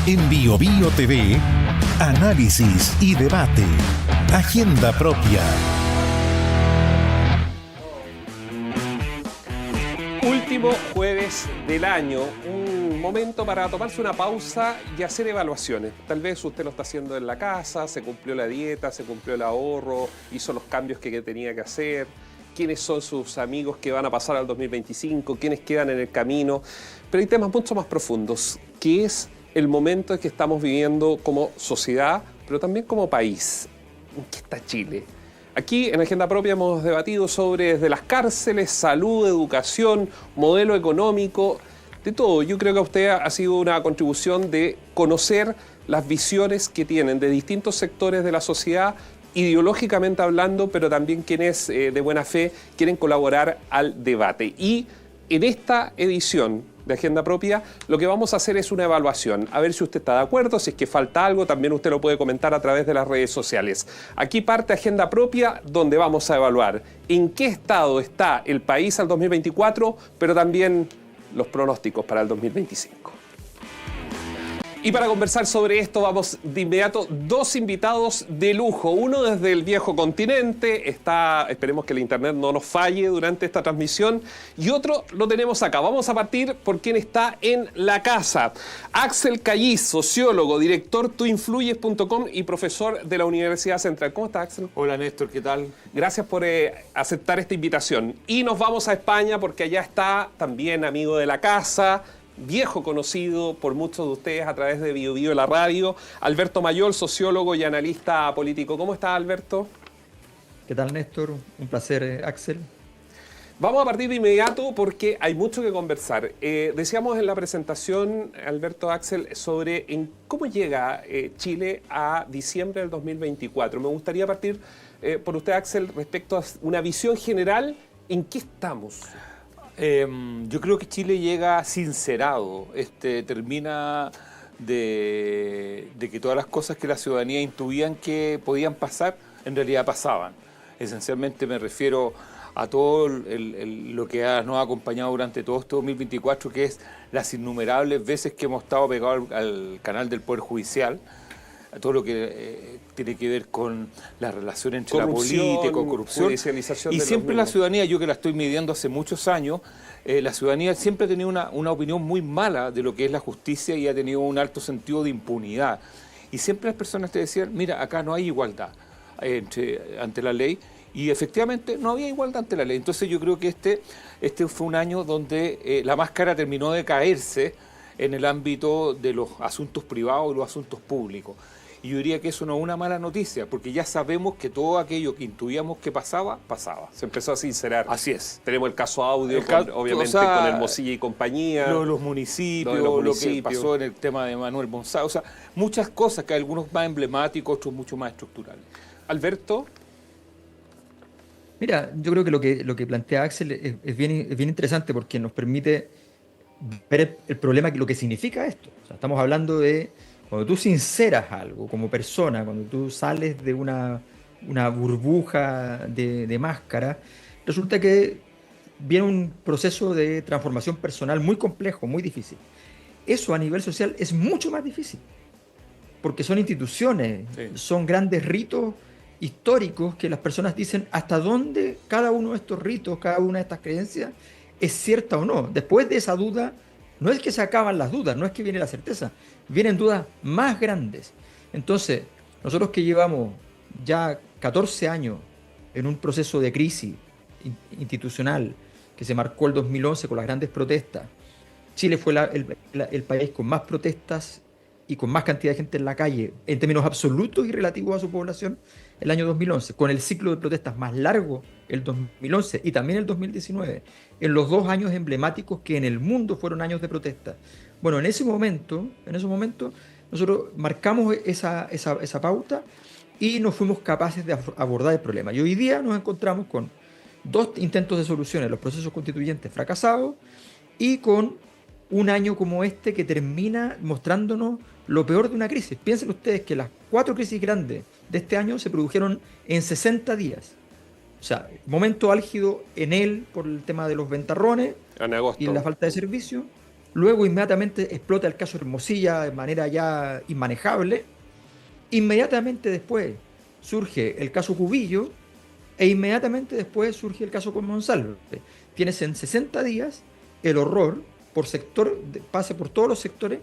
En BioBio TV, análisis y debate. Agenda propia. Último jueves del año, un momento para tomarse una pausa y hacer evaluaciones. Tal vez usted lo está haciendo en la casa, se cumplió la dieta, se cumplió el ahorro, hizo los cambios que tenía que hacer. ¿Quiénes son sus amigos que van a pasar al 2025? ¿Quiénes quedan en el camino? Pero hay temas mucho más profundos, que es el momento en que estamos viviendo como sociedad, pero también como país. ¿En qué está Chile? Aquí en Agenda Propia hemos debatido sobre desde las cárceles, salud, educación, modelo económico, de todo. Yo creo que a usted ha sido una contribución de conocer las visiones que tienen de distintos sectores de la sociedad, ideológicamente hablando, pero también quienes de buena fe quieren colaborar al debate. Y en esta edición de Agenda Propia, lo que vamos a hacer es una evaluación, a ver si usted está de acuerdo, si es que falta algo, también usted lo puede comentar a través de las redes sociales. Aquí parte Agenda Propia, donde vamos a evaluar en qué estado está el país al 2024, pero también los pronósticos para el 2025. Y para conversar sobre esto vamos de inmediato dos invitados de lujo. Uno desde el viejo continente, esperemos que el internet no nos falle durante esta transmisión. Y otro lo tenemos acá. Vamos a partir por quien está en la casa. Axel Callis, sociólogo, director tuinfluyes.com y profesor de la Universidad Central. ¿Cómo está, Axel? Hola, Néstor, ¿qué tal? Gracias por aceptar esta invitación. Y nos vamos a España porque allá está también amigo de la casa, viejo conocido por muchos de ustedes a través de BioBio la radio, Alberto Mayol, sociólogo y analista político. ¿Cómo está, Alberto? ¿Qué tal, Néstor? Un placer, Axel. Vamos a partir de inmediato porque hay mucho que conversar. Decíamos en la presentación, Alberto, Axel, sobre en cómo llega Chile a diciembre del 2024. Me gustaría partir por usted, Axel, respecto a una visión general. ¿En qué estamos? Yo creo que Chile llega sincerado, termina de que todas las cosas que la ciudadanía intuían que podían pasar, en realidad pasaban. Esencialmente me refiero a todo lo que nos ha acompañado durante todo este 2024, que es las innumerables veces que hemos estado pegados al canal del Poder Judicial, a todo lo que tiene que ver con la relación entre la política, corrupción, y siempre la ciudadanía, yo que la estoy midiendo hace muchos años, la ciudadanía siempre ha tenido una opinión muy mala de lo que es la justicia y ha tenido un alto sentido de impunidad. Y siempre las personas te decían, mira, acá no hay igualdad ante la ley, y efectivamente no había igualdad ante la ley. Entonces yo creo que este fue un año donde la máscara terminó de caerse en el ámbito de los asuntos privados y los asuntos públicos. Y yo diría que eso no es una mala noticia, porque ya sabemos que todo aquello que intuíamos que pasaba, pasaba. Se empezó a sincerar. Así es. Tenemos el caso audio, obviamente, con Hermosilla y compañía. Los municipios, lo que pasó en el tema de Manuel Monsalve. O sea, muchas cosas, que algunos más emblemáticos, otros mucho más estructurales. Alberto. Mira, yo creo que lo que plantea Axel es bien interesante porque nos permite ver el problema, lo que significa esto. O sea, estamos hablando de cuando tú sinceras algo como persona, cuando tú sales de una burbuja de máscara, resulta que viene un proceso de transformación personal muy complejo, muy difícil. Eso a nivel social es mucho más difícil, porque son instituciones, sí, son grandes ritos históricos que las personas dicen hasta dónde cada uno de estos ritos, cada una de estas creencias es cierta o no. Después de esa duda, no es que se acaban las dudas, no es que viene la certeza, vienen dudas más grandes. Entonces, nosotros que llevamos ya 14 años en un proceso de crisis institucional que se marcó el 2011 con las grandes protestas, Chile fue el país con más protestas y con más cantidad de gente en la calle, en términos absolutos y relativos a su población, el año 2011, con el ciclo de protestas más largo, el 2011 y también el 2019, en los dos años emblemáticos que en el mundo fueron años de protesta. Bueno, en ese momento nosotros marcamos esa pauta y no fuimos capaces de abordar el problema. Y hoy día nos encontramos con dos intentos de soluciones, los procesos constituyentes fracasados y con un año como este que termina mostrándonos lo peor de una crisis. Piensen ustedes que las 4 crisis grandes de este año se produjeron en 60 días. O sea, momento álgido en él por el tema de los ventarrones y la falta de servicio. luego inmediatamente explota el caso Hermosilla de manera ya inmanejable, inmediatamente después surge el caso Cubillo e inmediatamente después surge el caso con Monsalve. Tienes en 60 días el horror por sector, pase por todos los sectores,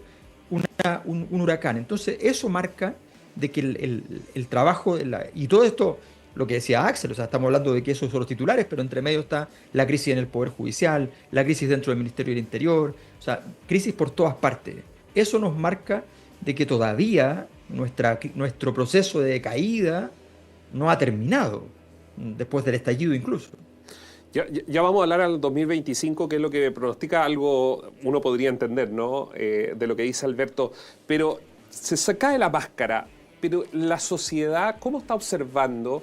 un huracán. Entonces eso marca de que el trabajo, y todo esto, lo que decía Axel, o sea, estamos hablando de que esos son los titulares, pero entre medio está la crisis en el Poder Judicial, la crisis dentro del Ministerio del Interior, o sea, crisis por todas partes. Eso nos marca de que todavía nuestro proceso de caída no ha terminado, después del estallido incluso. Ya vamos a hablar al 2025, que es lo que pronostica algo, uno podría entender, ¿no? De lo que dice Alberto, pero se cae la máscara, pero la sociedad, ¿cómo está observando?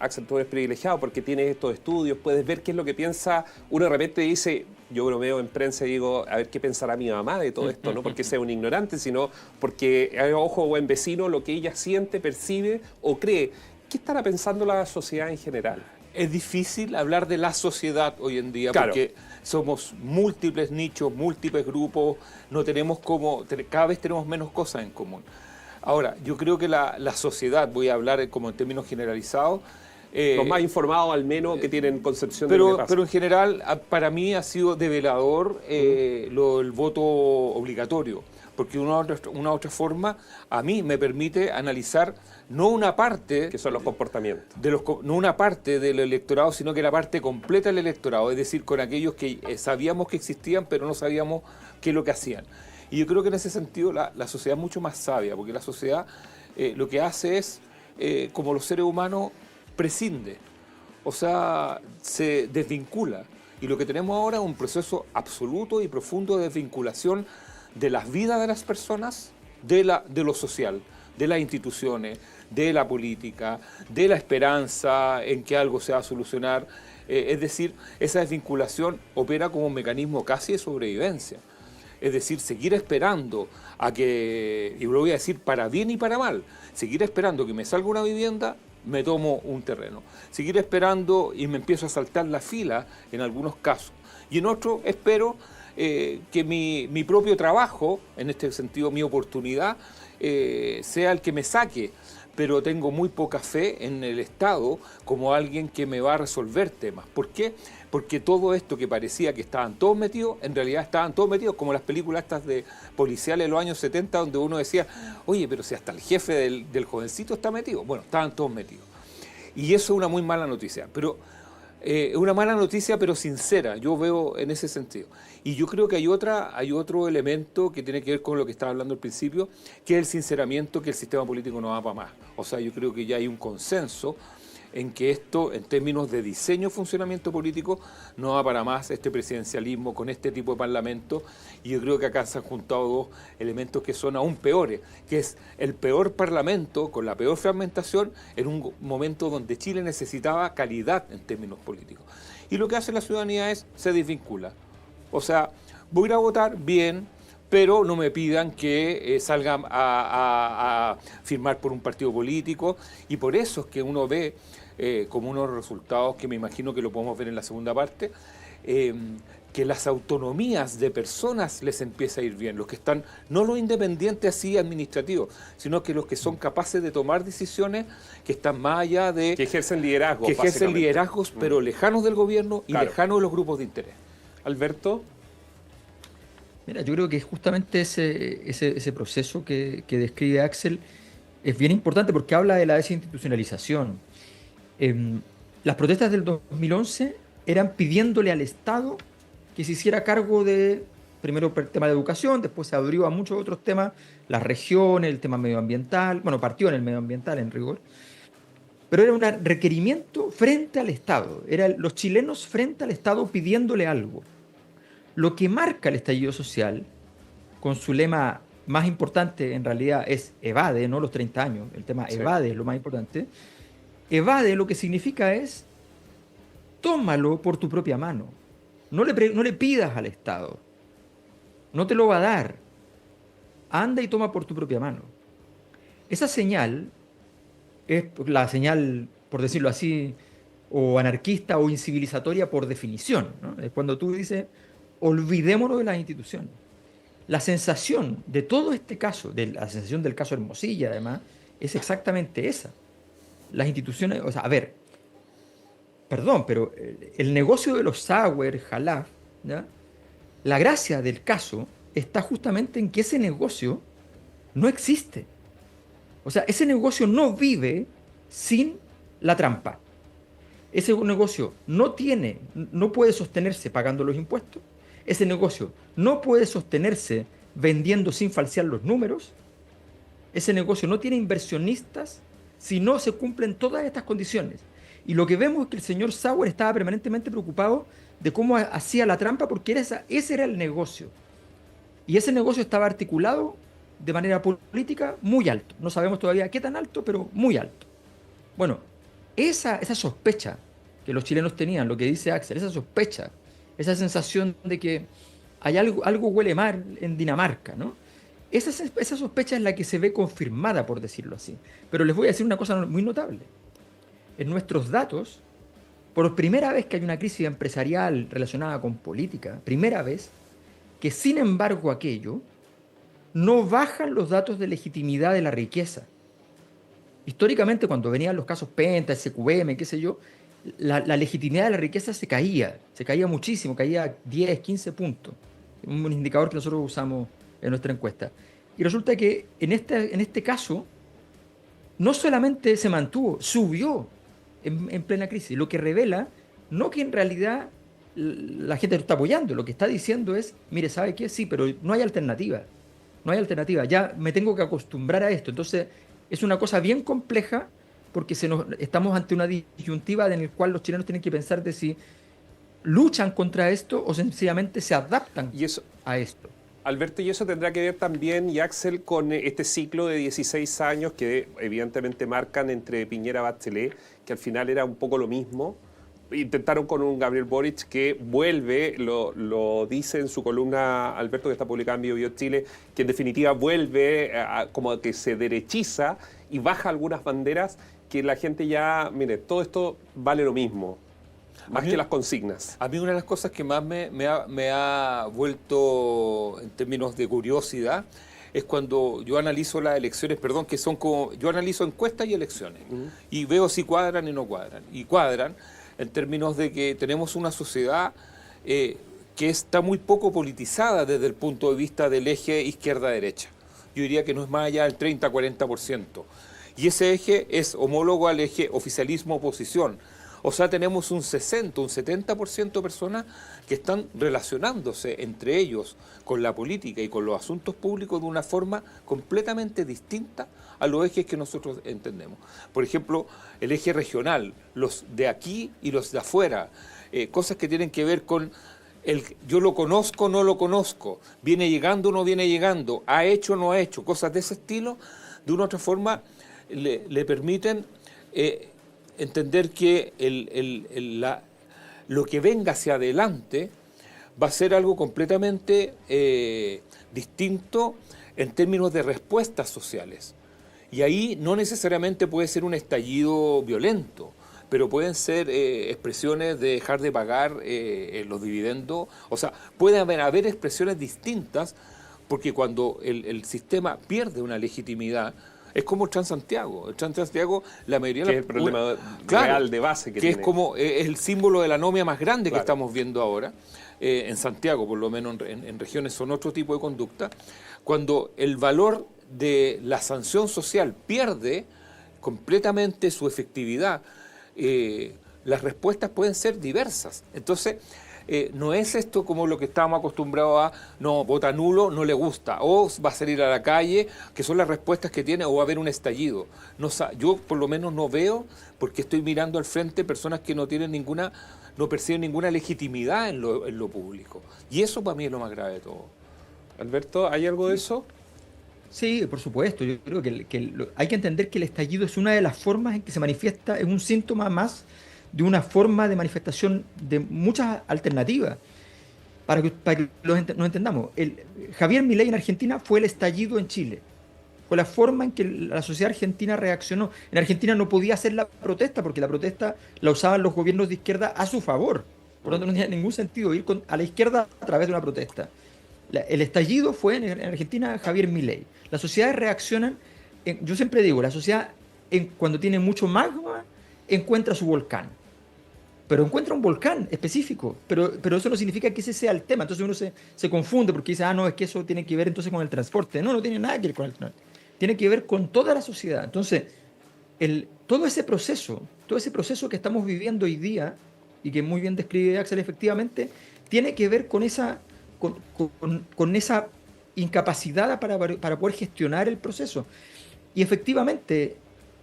Axel, tú eres privilegiado porque tienes estos estudios, puedes ver qué es lo que piensa. Uno de repente dice, yo bromeo en prensa y digo, a ver qué pensará mi mamá de todo esto, no porque sea un ignorante, sino porque, ojo, buen vecino, lo que ella siente, percibe o cree. ¿Qué estará pensando la sociedad en general? Es difícil hablar de la sociedad hoy en día, claro, porque somos múltiples nichos, múltiples grupos, no tenemos cada vez tenemos menos cosas en común. Ahora, yo creo que la sociedad, voy a hablar como en términos generalizados. Los más informados al menos que tienen concepción de lo que pasa. Pero en general, para mí ha sido develador el voto obligatorio, porque una u otra forma a mí me permite analizar no una parte... que son los comportamientos. No una parte del electorado, sino que la parte completa del electorado, es decir, con aquellos que sabíamos que existían, pero no sabíamos qué es lo que hacían. Y yo creo que en ese sentido la sociedad es mucho más sabia, porque la sociedad lo que hace es, como los seres humanos, prescinde, o sea, se desvincula. Y lo que tenemos ahora es un proceso absoluto y profundo de desvinculación de las vidas de las personas, de lo social, de las instituciones, de la política, de la esperanza en que algo se va a solucionar. Es decir, esa desvinculación opera como un mecanismo casi de sobrevivencia. Es decir, seguir esperando a que, y lo voy a decir para bien y para mal, seguir esperando que me salga una vivienda, me tomo un terreno. Seguir esperando y me empiezo a saltar la fila en algunos casos. Y en otros espero que mi propio trabajo, en este sentido mi oportunidad, sea el que me saque. Pero tengo muy poca fe en el Estado como alguien que me va a resolver temas. ¿Por qué? Porque todo esto que parecía que estaban todos metidos, en realidad estaban todos metidos, como las películas estas de policiales de los años 70, donde uno decía, oye, pero si hasta el jefe del jovencito está metido. Bueno, estaban todos metidos. Y eso es una muy mala noticia. Pero una mala noticia, pero sincera, yo veo en ese sentido. Y yo creo que hay otro elemento que tiene que ver con lo que estaba hablando al principio, que es el sinceramiento que el sistema político no va para más. O sea, yo creo que ya hay un consenso en que esto, en términos de diseño y funcionamiento político, no va para más este presidencialismo con este tipo de parlamento. Y yo creo que acá se han juntado dos elementos que son aún peores, que es el peor parlamento con la peor fragmentación en un momento donde Chile necesitaba calidad en términos políticos. Y lo que hace la ciudadanía es, se desvincula. O sea, voy a ir a votar bien, pero no me pidan que salgan a firmar por un partido político, y por eso es que uno ve como unos resultados que me imagino que lo podemos ver en la segunda parte, que las autonomías de personas les empieza a ir bien, los que están, no los independientes así administrativos, sino que los que son capaces de tomar decisiones que están más allá de... que ejercen liderazgos. Que ejercen liderazgos, pero lejanos del gobierno y lejanos de los grupos de interés. Alberto. Mira, yo creo que justamente ese proceso que describe Axel es bien importante porque habla de la desinstitucionalización. Las protestas del 2011 eran pidiéndole al Estado que se hiciera cargo de, primero el tema de educación, después se abrió a muchos otros temas, las regiones, el tema medioambiental, bueno, partió en el medioambiental en rigor, pero era un requerimiento frente al Estado, eran los chilenos frente al Estado pidiéndole algo. Lo que marca el estallido social, con su lema más importante en realidad es evade, no los 30 años, el tema evade es lo más importante. Evade lo que significa es, tómalo por tu propia mano. No le pidas al Estado. No te lo va a dar. Anda y toma por tu propia mano. Esa señal es la señal, por decirlo así, o anarquista o incivilizatoria por definición, ¿no? Es cuando tú dices, olvidémonos de las instituciones. La sensación de todo este caso, de la sensación del caso Hermosilla, además, es exactamente esa. Las instituciones, o sea, a ver, perdón, pero el negocio de los Sauer, Jalaf, ¿ya? La gracia del caso está justamente en que ese negocio no existe. O sea, ese negocio no vive sin la trampa. Ese negocio no puede sostenerse pagando los impuestos. Ese negocio no puede sostenerse vendiendo sin falsear los números. Ese negocio no tiene inversionistas si no se cumplen todas estas condiciones. Y lo que vemos es que el señor Sauer estaba permanentemente preocupado de cómo hacía la trampa, porque ese era el negocio. Y ese negocio estaba articulado de manera política muy alto. No sabemos todavía qué tan alto, pero muy alto. Bueno, esa sospecha que los chilenos tenían, lo que dice Axel, esa sospecha, esa sensación de que hay algo huele mal en Dinamarca, ¿no? Esa sospecha es la que se ve confirmada, por decirlo así. Pero les voy a decir una cosa muy notable. En nuestros datos, por primera vez que hay una crisis empresarial relacionada con política, primera vez que sin embargo aquello no bajan los datos de legitimidad de la riqueza. Históricamente, cuando venían los casos Penta, SQM, qué sé yo, la legitimidad de la riqueza se caía muchísimo, caía 10, 15 puntos. Un indicador que nosotros usamos en nuestra encuesta. Y resulta que en este caso no solamente se mantuvo, subió en plena crisis, lo que revela no que en realidad la gente lo está apoyando, lo que está diciendo es, mire, ¿sabe qué? Sí, pero no hay alternativa. No hay alternativa, ya me tengo que acostumbrar a esto. Entonces, es una cosa bien compleja porque estamos ante una disyuntiva en la cual los chilenos tienen que pensar de si luchan contra esto o sencillamente se adaptan a esto. Alberto, y eso tendrá que ver también, y Axel, con este ciclo de 16 años que evidentemente marcan entre Piñera y Bachelet, que al final era un poco lo mismo. Intentaron con un Gabriel Boric que vuelve, lo dice en su columna Alberto, que está publicada en Bio Chile, que en definitiva vuelve como que se derechiza y baja algunas banderas que la gente ya, mire, todo esto vale lo mismo, más que las consignas. A mí una de las cosas que más me ha vuelto en términos de curiosidad es cuando yo analizo las elecciones, perdón, que son como, yo analizo encuestas y elecciones, y veo si cuadran y no cuadran, y cuadran en términos de que tenemos una sociedad que está muy poco politizada desde el punto de vista del eje izquierda-derecha. Yo diría que no es más allá del 30-40%. Y ese eje es homólogo al eje oficialismo-oposición. O sea, tenemos un 60, un 70% de personas que están relacionándose entre ellos con la política y con los asuntos públicos de una forma completamente distinta a los ejes que nosotros entendemos. Por ejemplo, el eje regional, los de aquí y los de afuera, cosas que tienen que ver con yo lo conozco, no lo conozco, viene llegando o no viene llegando, ha hecho o no ha hecho, cosas de ese estilo, de una u otra forma le permiten entender que lo que venga hacia adelante va a ser algo completamente distinto en términos de respuestas sociales. Y ahí no necesariamente puede ser un estallido violento, pero pueden ser expresiones de dejar de pagar los dividendos. O sea, puede haber expresiones distintas, porque cuando el sistema pierde una legitimidad, es como el Transantiago. El Transantiago, la mayoría de las... Que es el problema real de base que tiene. Es como es el símbolo de la anomia más grande que estamos viendo ahora. En Santiago, por lo menos en regiones, son otro tipo de conducta. Cuando el valor de la sanción social pierde completamente su efectividad, las respuestas pueden ser diversas. Entonces, no es esto como lo que estábamos acostumbrados a, no, vota nulo, no le gusta, o va a salir a la calle, que son las respuestas que tiene, o va a haber un estallido. Yo por lo menos no veo, porque estoy mirando al frente personas que no perciben ninguna legitimidad en lo público. Y eso para mí es lo más grave de todo. Alberto, ¿hay algo de eso? Sí, por supuesto. Yo creo que hay que entender que el estallido es una de las formas en que se manifiesta, es un síntoma más de una forma de manifestación de muchas alternativas. Para que nos entendamos, Javier Milei en Argentina fue el estallido en Chile. Fue la forma en que la sociedad argentina reaccionó. En Argentina no podía hacer la protesta porque la protesta la usaban los gobiernos de izquierda a su favor. Por lo tanto, no tenía ningún sentido ir a la izquierda a través de una protesta. El estallido fue en Argentina Javier Milei. Las sociedades reaccionan, yo siempre digo, la sociedad cuando tiene mucho magma encuentra su volcán. Pero encuentra un volcán específico, pero eso no significa que ese sea el tema. Entonces uno se confunde porque dice, no, es que eso tiene que ver entonces con el transporte. No, no tiene nada que ver con el transporte. Tiene que ver con toda la sociedad. Entonces, todo ese proceso que estamos viviendo hoy día, y que muy bien describe Axel efectivamente, tiene que ver con esa incapacidad para poder gestionar el proceso. Y efectivamente,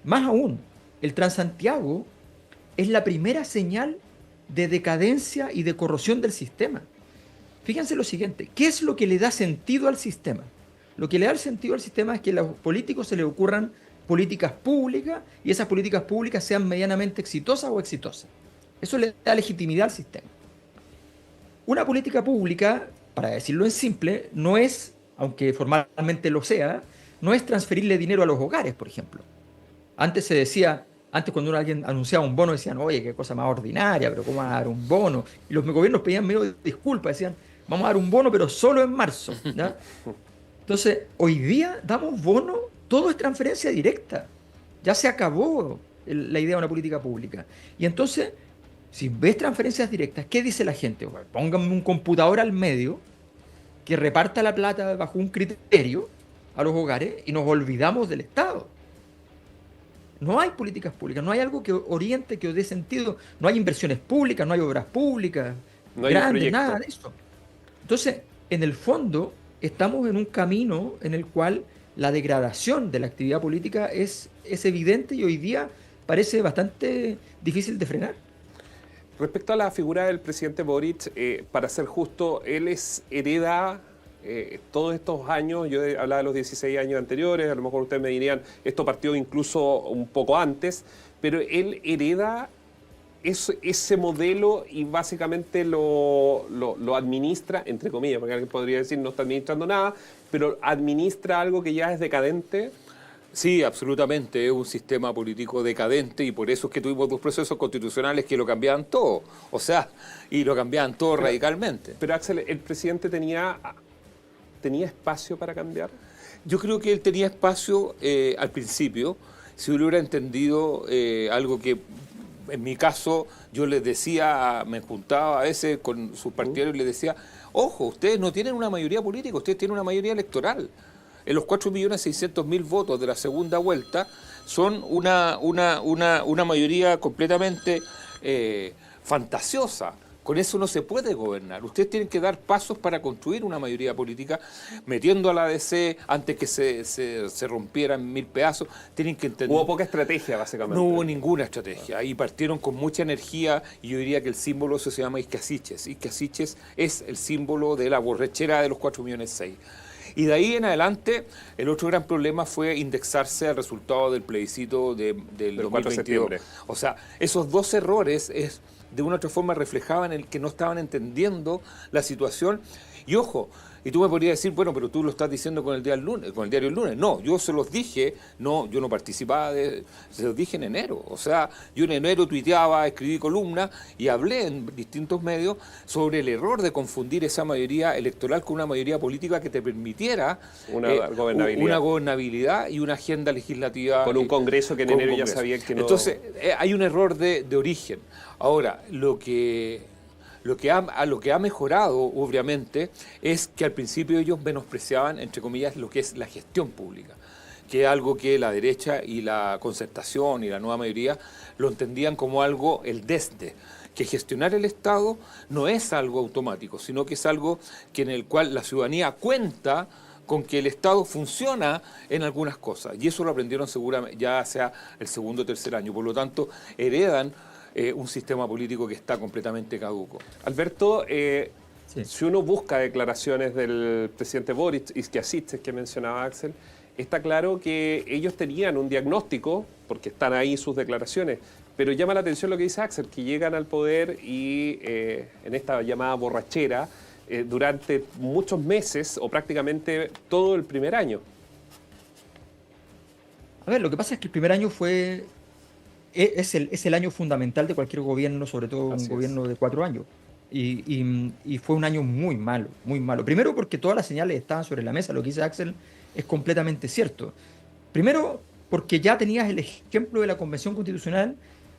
más aún, el Transantiago es la primera señal de decadencia y de corrosión del sistema. Fíjense lo siguiente, ¿qué es lo que le da sentido al sistema? Lo que le da sentido al sistema es que a los políticos se les ocurran políticas públicas y esas políticas públicas sean medianamente exitosas o exitosas. Eso le da legitimidad al sistema. Una política pública, para decirlo en simple, no es, aunque formalmente lo sea, no es transferirle dinero a los hogares, por ejemplo. Antes cuando alguien anunciaba un bono decían, oye, qué cosa más ordinaria, pero ¿cómo va a dar un bono? Y los gobiernos pedían medio disculpas, decían, vamos a dar un bono, pero solo en marzo, ¿ya? Entonces, hoy día damos bono, todo es transferencia directa. Ya se acabó la idea de una política pública. Y entonces, si ves transferencias directas, ¿qué dice la gente? Bueno, pónganme un computador al medio que reparta la plata bajo un criterio a los hogares y nos olvidamos del Estado. No hay políticas públicas, no hay algo que oriente, que dé sentido, no hay inversiones públicas, no hay obras públicas, No hay grandes, nada de eso. Entonces, en el fondo, estamos en un camino en el cual la degradación de la actividad política es evidente y hoy día parece bastante difícil de frenar. Respecto a la figura del presidente Boric, para ser justo, él hereda todos estos años, yo hablaba de los 16 años anteriores, a lo mejor ustedes me dirían, esto partió incluso un poco antes, pero él hereda ese modelo y básicamente lo administra, entre comillas, porque alguien podría decir no está administrando nada, pero administra algo que ya es decadente. Sí, absolutamente, es un sistema político decadente y por eso es que tuvimos dos procesos constitucionales que lo cambiaban todo, o sea, y lo cambiaban todo radicalmente. Pero Axel, ¿el presidente tenía espacio para cambiar? Yo creo que él tenía espacio al principio, si hubiera entendido algo que en mi caso yo les decía, me juntaba a veces con sus partidarios y les decía, ojo, ustedes no tienen una mayoría política, ustedes tienen una mayoría electoral. En los 4.600.000 votos de la segunda vuelta son una mayoría completamente fantasiosa. Con eso no se puede gobernar. Ustedes tienen que dar pasos para construir una mayoría política, metiendo a la ADC antes que se rompiera en 1000 pedazos. Tienen que entender. Hubo poca estrategia, básicamente. No hubo ninguna estrategia. Y partieron con mucha energía y yo diría que el símbolo eso se llama Isquiasiches. Isquiasiches es el símbolo de la borrachera de los 4,6 millones. Y de ahí en adelante, el otro gran problema fue indexarse al resultado del plebiscito del 4 de 2022. septiembre. O sea, esos dos errores de una u otra forma reflejaban el que no estaban entendiendo la situación. Y ojo, y tú me podrías decir, bueno, pero tú lo estás diciendo con el diario El Lunes. No, yo se los dije, yo no participaba se los dije en enero. O sea, yo en enero tuiteaba, escribí columnas y hablé en distintos medios sobre el error de confundir esa mayoría electoral con una mayoría política que te permitiera una gobernabilidad y una agenda legislativa. Con un Congreso que en enero ya sabía que no... Entonces, hay un error de origen. Ahora, lo que ha mejorado, obviamente, es que al principio ellos menospreciaban, entre comillas, lo que es la gestión pública, que es algo que la derecha y la concertación y la nueva mayoría lo entendían como algo, que gestionar el Estado no es algo automático, sino que es algo en el cual la ciudadanía cuenta con que el Estado funciona en algunas cosas. Y eso lo aprendieron seguramente ya sea el segundo o tercer año. Por lo tanto, heredan un sistema político que está completamente caduco. Alberto, Sí. si uno busca declaraciones del presidente Boric y Isquiasiches que mencionaba Axel, está claro que ellos tenían un diagnóstico, porque están ahí sus declaraciones, pero llama la atención lo que dice Axel, que llegan al poder y en esta llamada borrachera durante muchos meses o prácticamente todo el primer año. A ver, lo que pasa es que el primer año es el año fundamental de cualquier gobierno, sobre todo Así un gobierno de 4 años. Y fue un año muy malo, muy malo. Primero porque todas las señales estaban sobre la mesa, lo que dice Axel es completamente cierto. Primero porque ya tenías el ejemplo de la Convención Constitucional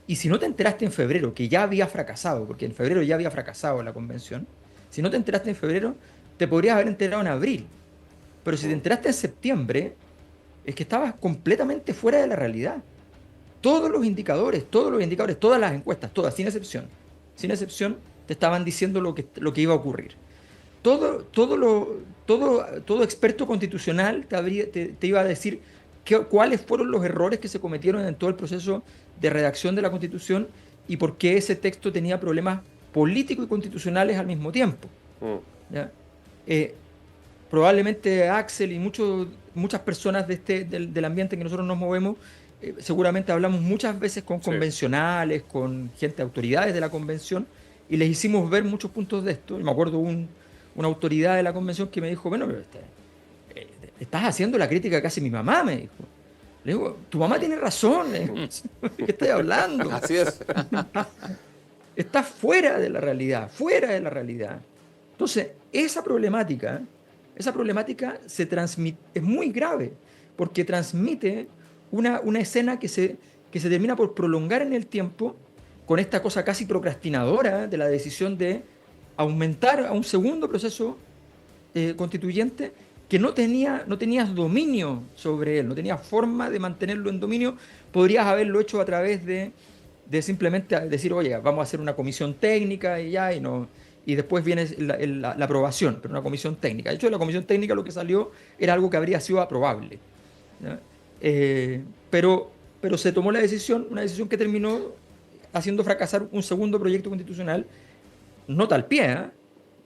y si no te enteraste en febrero, que ya había fracasado, porque en febrero ya había fracasado la convención, si no te enteraste en febrero, te podrías haber enterado en abril. Pero si te enteraste en septiembre, es que estabas completamente fuera de la realidad. Todos los indicadores, todas las encuestas, todas, sin excepción, te estaban diciendo lo que iba a ocurrir. Todo experto constitucional te iba a decir cuáles fueron los errores que se cometieron en todo el proceso de redacción de la Constitución y por qué ese texto tenía problemas políticos y constitucionales al mismo tiempo. ¿Ya? Probablemente Axel y muchas personas del ambiente en que nosotros nos movemos, seguramente hablamos muchas veces con convencionales, con gente, autoridades de la convención, y les hicimos ver muchos puntos de esto. Y me acuerdo una autoridad de la convención que me dijo, bueno, pero estás haciendo la crítica que hace mi mamá, me dijo. Le digo, tu mamá tiene razón, ¿de qué estás hablando? Así es. Estás fuera de la realidad, fuera de la realidad. Entonces, esa problemática se transmite, es muy grave, porque transmite una escena que se termina por prolongar en el tiempo con esta cosa casi procrastinadora de la decisión de aumentar a un segundo proceso constituyente que no tenías dominio sobre él, no tenías forma de mantenerlo en dominio. Podrías haberlo hecho a través de simplemente decir, oye, vamos a hacer una comisión técnica y después viene la aprobación, pero una comisión técnica. De hecho, de la comisión técnica lo que salió era algo que habría sido aprobable, ¿ya? Pero se tomó una decisión que terminó haciendo fracasar un segundo proyecto constitucional, no tal pie, ¿eh?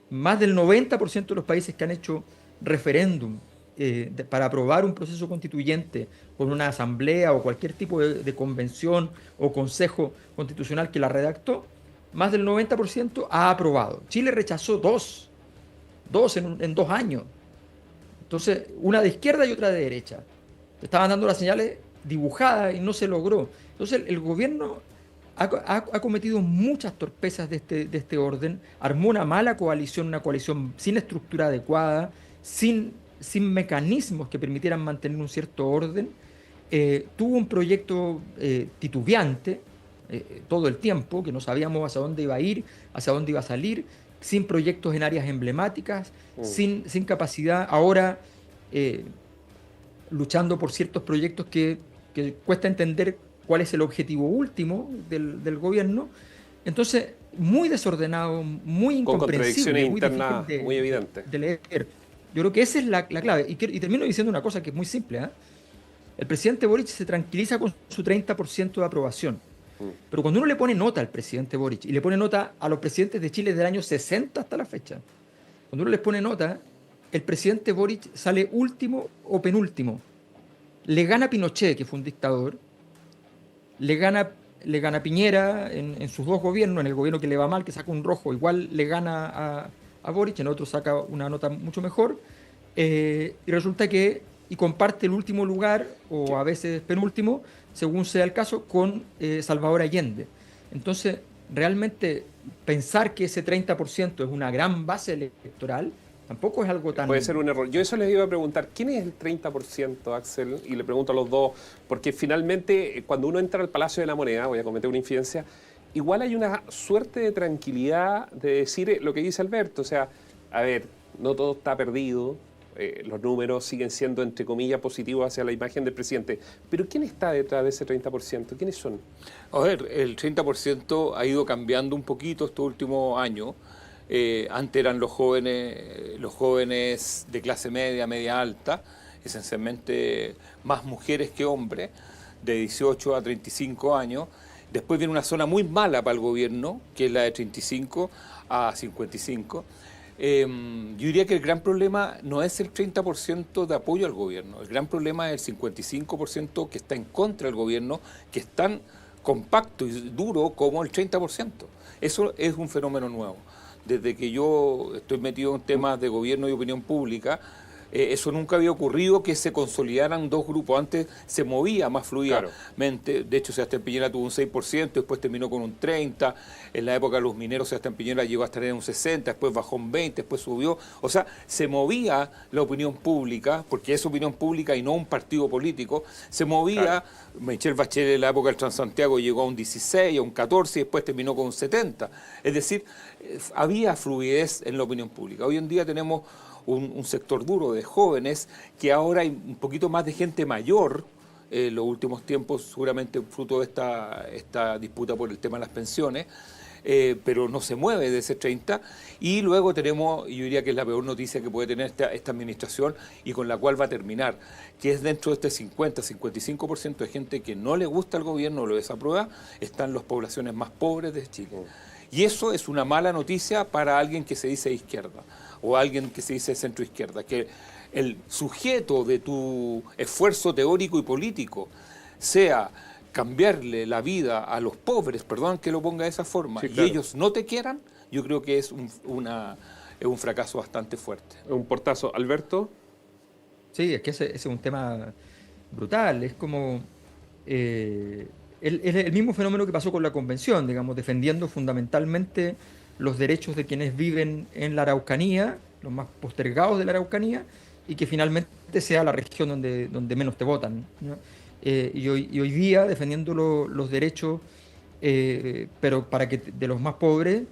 Más del 90% de los países que han hecho referéndum para aprobar un proceso constituyente con una asamblea o cualquier tipo de convención o consejo constitucional que la redactó, más del 90% ha aprobado. Chile rechazó dos en 2 años. Entonces, una de izquierda y otra de derecha. Estaban dando las señales dibujadas y no se logró. Entonces, el gobierno ha cometido muchas torpezas de este orden, armó una mala coalición, una coalición sin estructura adecuada, sin mecanismos que permitieran mantener un cierto orden, tuvo un proyecto titubeante todo el tiempo, que no sabíamos hacia dónde iba a ir, hacia dónde iba a salir, sin proyectos en áreas emblemáticas, sin capacidad, ahora luchando por ciertos proyectos que cuesta entender cuál es el objetivo último del gobierno. Entonces, muy desordenado, muy incomprensible, con contradicciones muy internas difícil muy evidentes. de leer. Yo creo que esa es la clave. Y termino diciendo una cosa que es muy simple, ¿eh? El presidente Boric se tranquiliza con su 30% de aprobación. Pero cuando uno le pone nota al presidente Boric y le pone nota a los presidentes de Chile desde el año 60 hasta la fecha, cuando uno les pone nota, el presidente Boric sale último o penúltimo. Le gana Pinochet, que fue un dictador, le gana Piñera en sus 2 gobiernos, en el gobierno que le va mal, que saca un rojo, igual le gana a Boric, en otro saca una nota mucho mejor, y resulta que comparte el último lugar, o a veces penúltimo, según sea el caso, con Salvador Allende. Entonces, realmente pensar que ese 30% es una gran base electoral tampoco es algo tan... Puede ser un error. Yo eso les iba a preguntar, ¿quién es el 30%, Axel? Y le pregunto a los dos, porque finalmente cuando uno entra al Palacio de la Moneda, voy a cometer una infidencia, igual hay una suerte de tranquilidad de decir lo que dice Alberto, o sea, a ver, no todo está perdido, los números siguen siendo, entre comillas, positivos hacia la imagen del presidente, pero ¿quién está detrás de ese 30%? ¿Quiénes son? A ver, el 30% ha ido cambiando un poquito estos últimos años. Antes eran los jóvenes de clase media, media alta, esencialmente más mujeres que hombres, de 18 a 35 años. Después viene una zona muy mala para el gobierno, que es la de 35 a 55. Yo diría que el gran problema no es el 30% de apoyo al gobierno, el gran problema es el 55% que está en contra del gobierno, que es tan compacto y duro como el 30%. Eso es un fenómeno nuevo. Desde que yo estoy metido en temas de gobierno y opinión pública, Eso nunca había ocurrido, que se consolidaran dos grupos. Antes se movía más fluidamente. Claro. De hecho, Sebastián Piñera tuvo un 6%, después terminó con un 30%. En la época de los mineros, Sebastián Piñera llegó a estar en un 60%, después bajó un 20%, después subió. O sea, se movía la opinión pública, porque es opinión pública y no un partido político. Se movía, claro. Michelle Bachelet en la época del Transantiago llegó a un 16%, a un 14% y después terminó con un 70%. Es decir, había fluidez en la opinión pública. Hoy en día tenemos un sector duro de jóvenes, que ahora hay un poquito más de gente mayor, en los últimos tiempos, seguramente fruto de esta disputa por el tema de las pensiones, pero no se mueve de ese 30%. Y luego tenemos, y yo diría que es la peor noticia que puede tener esta administración y con la cual va a terminar, que es dentro de este 50-55% de gente que no le gusta al gobierno, lo desaprueba, están las poblaciones más pobres de Chile. Y eso es una mala noticia para alguien que se dice de izquierda o alguien que se dice centroizquierda, que el sujeto de tu esfuerzo teórico y político sea cambiarle la vida a los pobres, perdón que lo ponga de esa forma, sí, claro, y ellos no te quieran, yo creo que es un fracaso bastante fuerte. Un portazo. ¿Alberto? Sí, es que ese es un tema brutal, es como... es el mismo fenómeno que pasó con la convención, digamos, defendiendo fundamentalmente los derechos de quienes viven en la Araucanía, los más postergados de la Araucanía, y que finalmente sea la región donde menos te votan, ¿no? Y hoy día defendiendo los derechos, pero para que de los más pobres,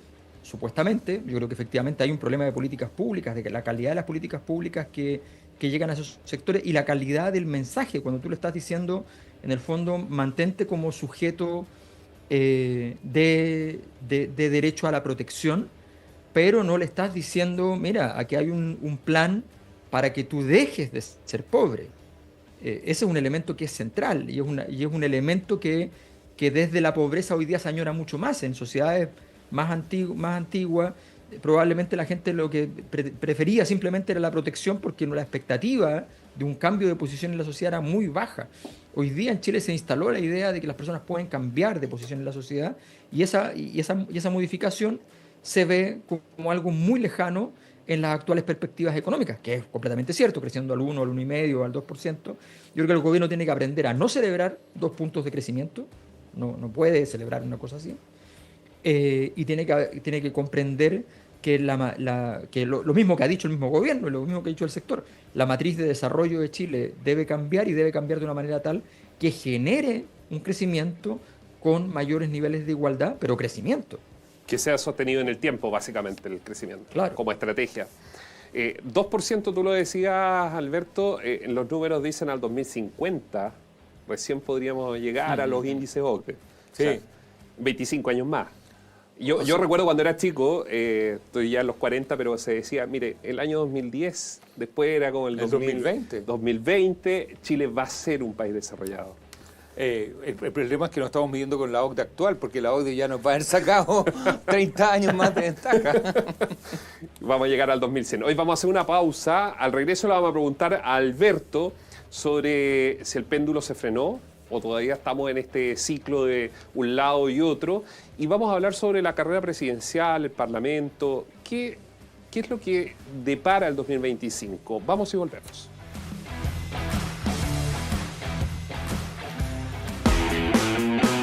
supuestamente, yo creo que efectivamente hay un problema de políticas públicas, de que la calidad de las políticas públicas que llegan a esos sectores y la calidad del mensaje, cuando tú le estás diciendo, en el fondo, mantente como sujeto de derecho a la protección, pero no le estás diciendo, mira, aquí hay un plan para que tú dejes de ser pobre. Ese es un elemento que es central y es un elemento que desde la pobreza hoy día se añora mucho más. En sociedades más antiguas, probablemente la gente lo que prefería simplemente era la protección porque la expectativa de un cambio de posición en la sociedad era muy baja. Hoy día en Chile se instaló la idea de que las personas pueden cambiar de posición en la sociedad y esa modificación se ve como algo muy lejano en las actuales perspectivas económicas, que es completamente cierto, creciendo al 1, al 1,5, al 2%. Yo creo que el gobierno tiene que aprender a no celebrar 2 puntos de crecimiento, no puede celebrar una cosa así, y tiene que comprender que, lo mismo que ha dicho el mismo gobierno y lo mismo que ha dicho el sector, la matriz de desarrollo de Chile debe cambiar y debe cambiar de una manera tal que genere un crecimiento con mayores niveles de igualdad, pero crecimiento. Que sea sostenido en el tiempo, básicamente, el crecimiento, claro, como estrategia. 2%, tú lo decías, Alberto, los números dicen al 2050, recién podríamos llegar a los índices OCDE. Sí. O sea, 25 años más. Yo recuerdo cuando era chico, estoy ya en los 40, pero se decía, mire, el año 2010, después era como el 2020, Chile va a ser un país desarrollado. El problema es que no estamos midiendo con la OCDE actual, porque la OCDE ya nos va a haber sacado 30 años más de ventaja. Vamos a llegar al 2100. Hoy vamos a hacer una pausa. Al regreso le vamos a preguntar a Alberto sobre si el péndulo se frenó o todavía estamos en este ciclo de un lado y otro. Y vamos a hablar sobre la carrera presidencial, el Parlamento. ¿Qué es lo que depara el 2025? Vamos y volvemos.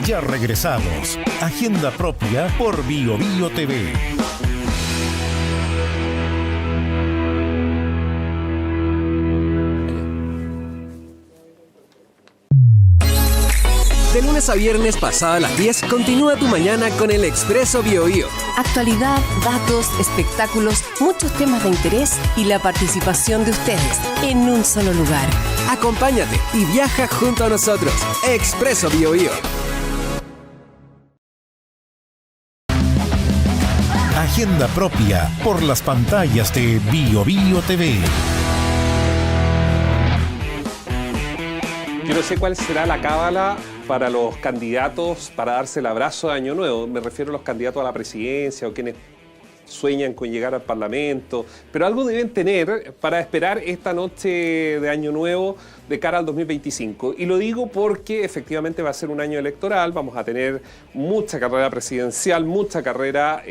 Ya regresamos. Agenda propia por BioBio TV. De lunes a viernes pasada las 10, continúa tu mañana con el Expreso BioBio. Actualidad, datos, espectáculos, muchos temas de interés y la participación de ustedes en un solo lugar. Acompáñate y viaja junto a nosotros. Expreso BioBio. Agenda propia por las pantallas de BioBio TV. Yo no sé cuál será la cábala para los candidatos para darse el abrazo de Año Nuevo. Me refiero a los candidatos a la presidencia o quienes sueñan con llegar al Parlamento. Pero algo deben tener para esperar esta noche de Año Nuevo de cara al 2025. Y lo digo porque efectivamente va a ser un año electoral. Vamos a tener mucha carrera presidencial, mucha carrera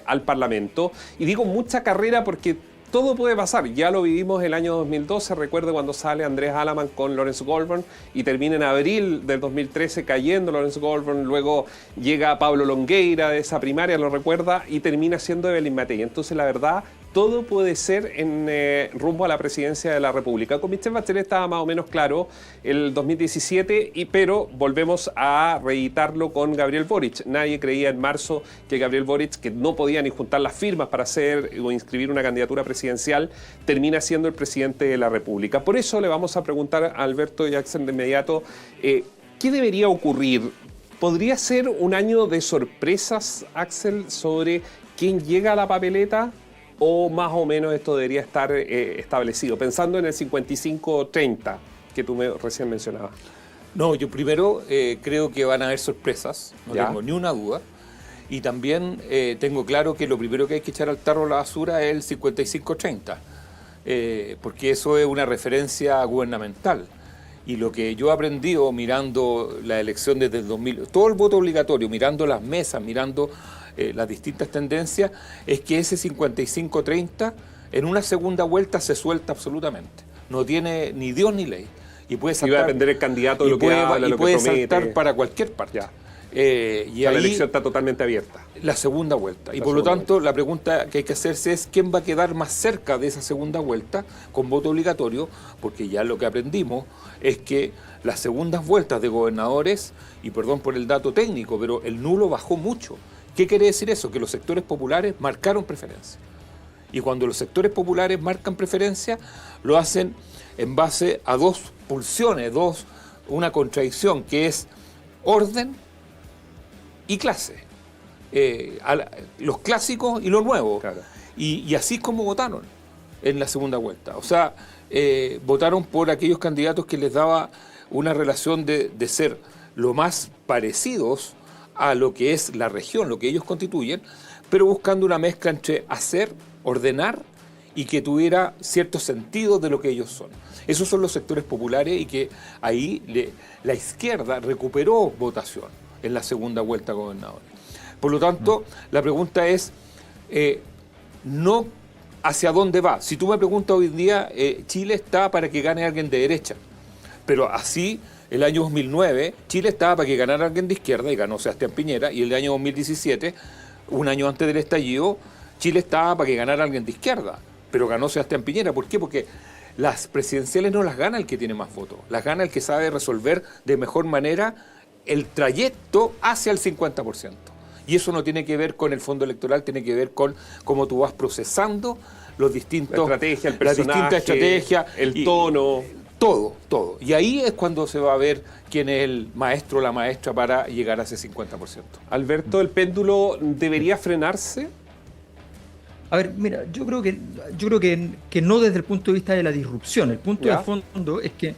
al Parlamento. Y digo mucha carrera porque todo puede pasar. Ya lo vivimos el año 2012, recuerdo cuando sale Andrés Alaman con Lawrence Goldburn y termina en abril del 2013 cayendo Lawrence Goldburn, luego llega Pablo Longueira de esa primaria, lo recuerda, y termina siendo Evelyn Matei. Entonces, la verdad, todo puede ser en rumbo a la presidencia de la República. Con Michelle Bachelet estaba más o menos claro el 2017, pero volvemos a reeditarlo con Gabriel Boric. Nadie creía en marzo que Gabriel Boric, que no podía ni juntar las firmas para hacer o inscribir una candidatura presidencial, termina siendo el presidente de la República. Por eso le vamos a preguntar a Alberto y Axel de inmediato, ¿qué debería ocurrir? ¿Podría ser un año de sorpresas, Axel, sobre quién llega a la papeleta? ¿O más o menos esto debería estar establecido? Pensando en el 55-30 que tú recién mencionabas. No, yo primero creo que van a haber sorpresas, no tengo ni una duda. Y también tengo claro que lo primero que hay que echar al tarro a la basura es el 55-30, porque eso es una referencia gubernamental. Y lo que yo he aprendido mirando la elección desde el 2000, todo el voto obligatorio, mirando las mesas, mirando las distintas tendencias, es que ese 55-30 en una segunda vuelta se suelta absolutamente. No tiene ni Dios ni ley. Y puede saltar, va a depender el candidato de lo que habla, lo que promete. Saltar para cualquier parte. Y ahí la elección está totalmente abierta. La segunda vuelta. Y por lo tanto, la pregunta que hay que hacerse es quién va a quedar más cerca de esa segunda vuelta con voto obligatorio, porque ya lo que aprendimos es que las segundas vueltas de gobernadores, y perdón por el dato técnico, pero el nulo bajó mucho. ¿Qué quiere decir eso? Que los sectores populares marcaron preferencia. Y cuando los sectores populares marcan preferencia, lo hacen en base a dos pulsiones, una contradicción, que es orden y clase. Los clásicos y lo nuevo. Claro. Y así es como votaron en la segunda vuelta. O sea, votaron por aquellos candidatos que les daba una relación de ser lo más parecidos a lo que es la región, lo que ellos constituyen, pero buscando una mezcla entre hacer, ordenar y que tuviera cierto sentido de lo que ellos son. Esos son los sectores populares y que ahí la izquierda recuperó votación en la segunda vuelta a gobernadores. Por lo tanto, la pregunta es no hacia dónde va. Si tú me preguntas hoy en día, Chile está para que gane alguien de derecha, pero así el año 2009 Chile estaba para que ganara alguien de izquierda y ganó Sebastián Piñera, y el año 2017, un año antes del estallido, Chile estaba para que ganara alguien de izquierda, pero ganó Sebastián Piñera. ¿Por qué? Porque las presidenciales no las gana el que tiene más votos, las gana el que sabe resolver de mejor manera el trayecto hacia el 50%. Y eso no tiene que ver con el fondo electoral, tiene que ver con cómo tú vas procesando los distintos, la estrategia, el personaje, las distintas estrategias, el tono. Todo. Y ahí es cuando se va a ver quién es el maestro o la maestra para llegar a ese 50%. Alberto, ¿el péndulo debería frenarse? A ver, mira, yo creo que no desde el punto de vista de la disrupción. El punto de fondo es que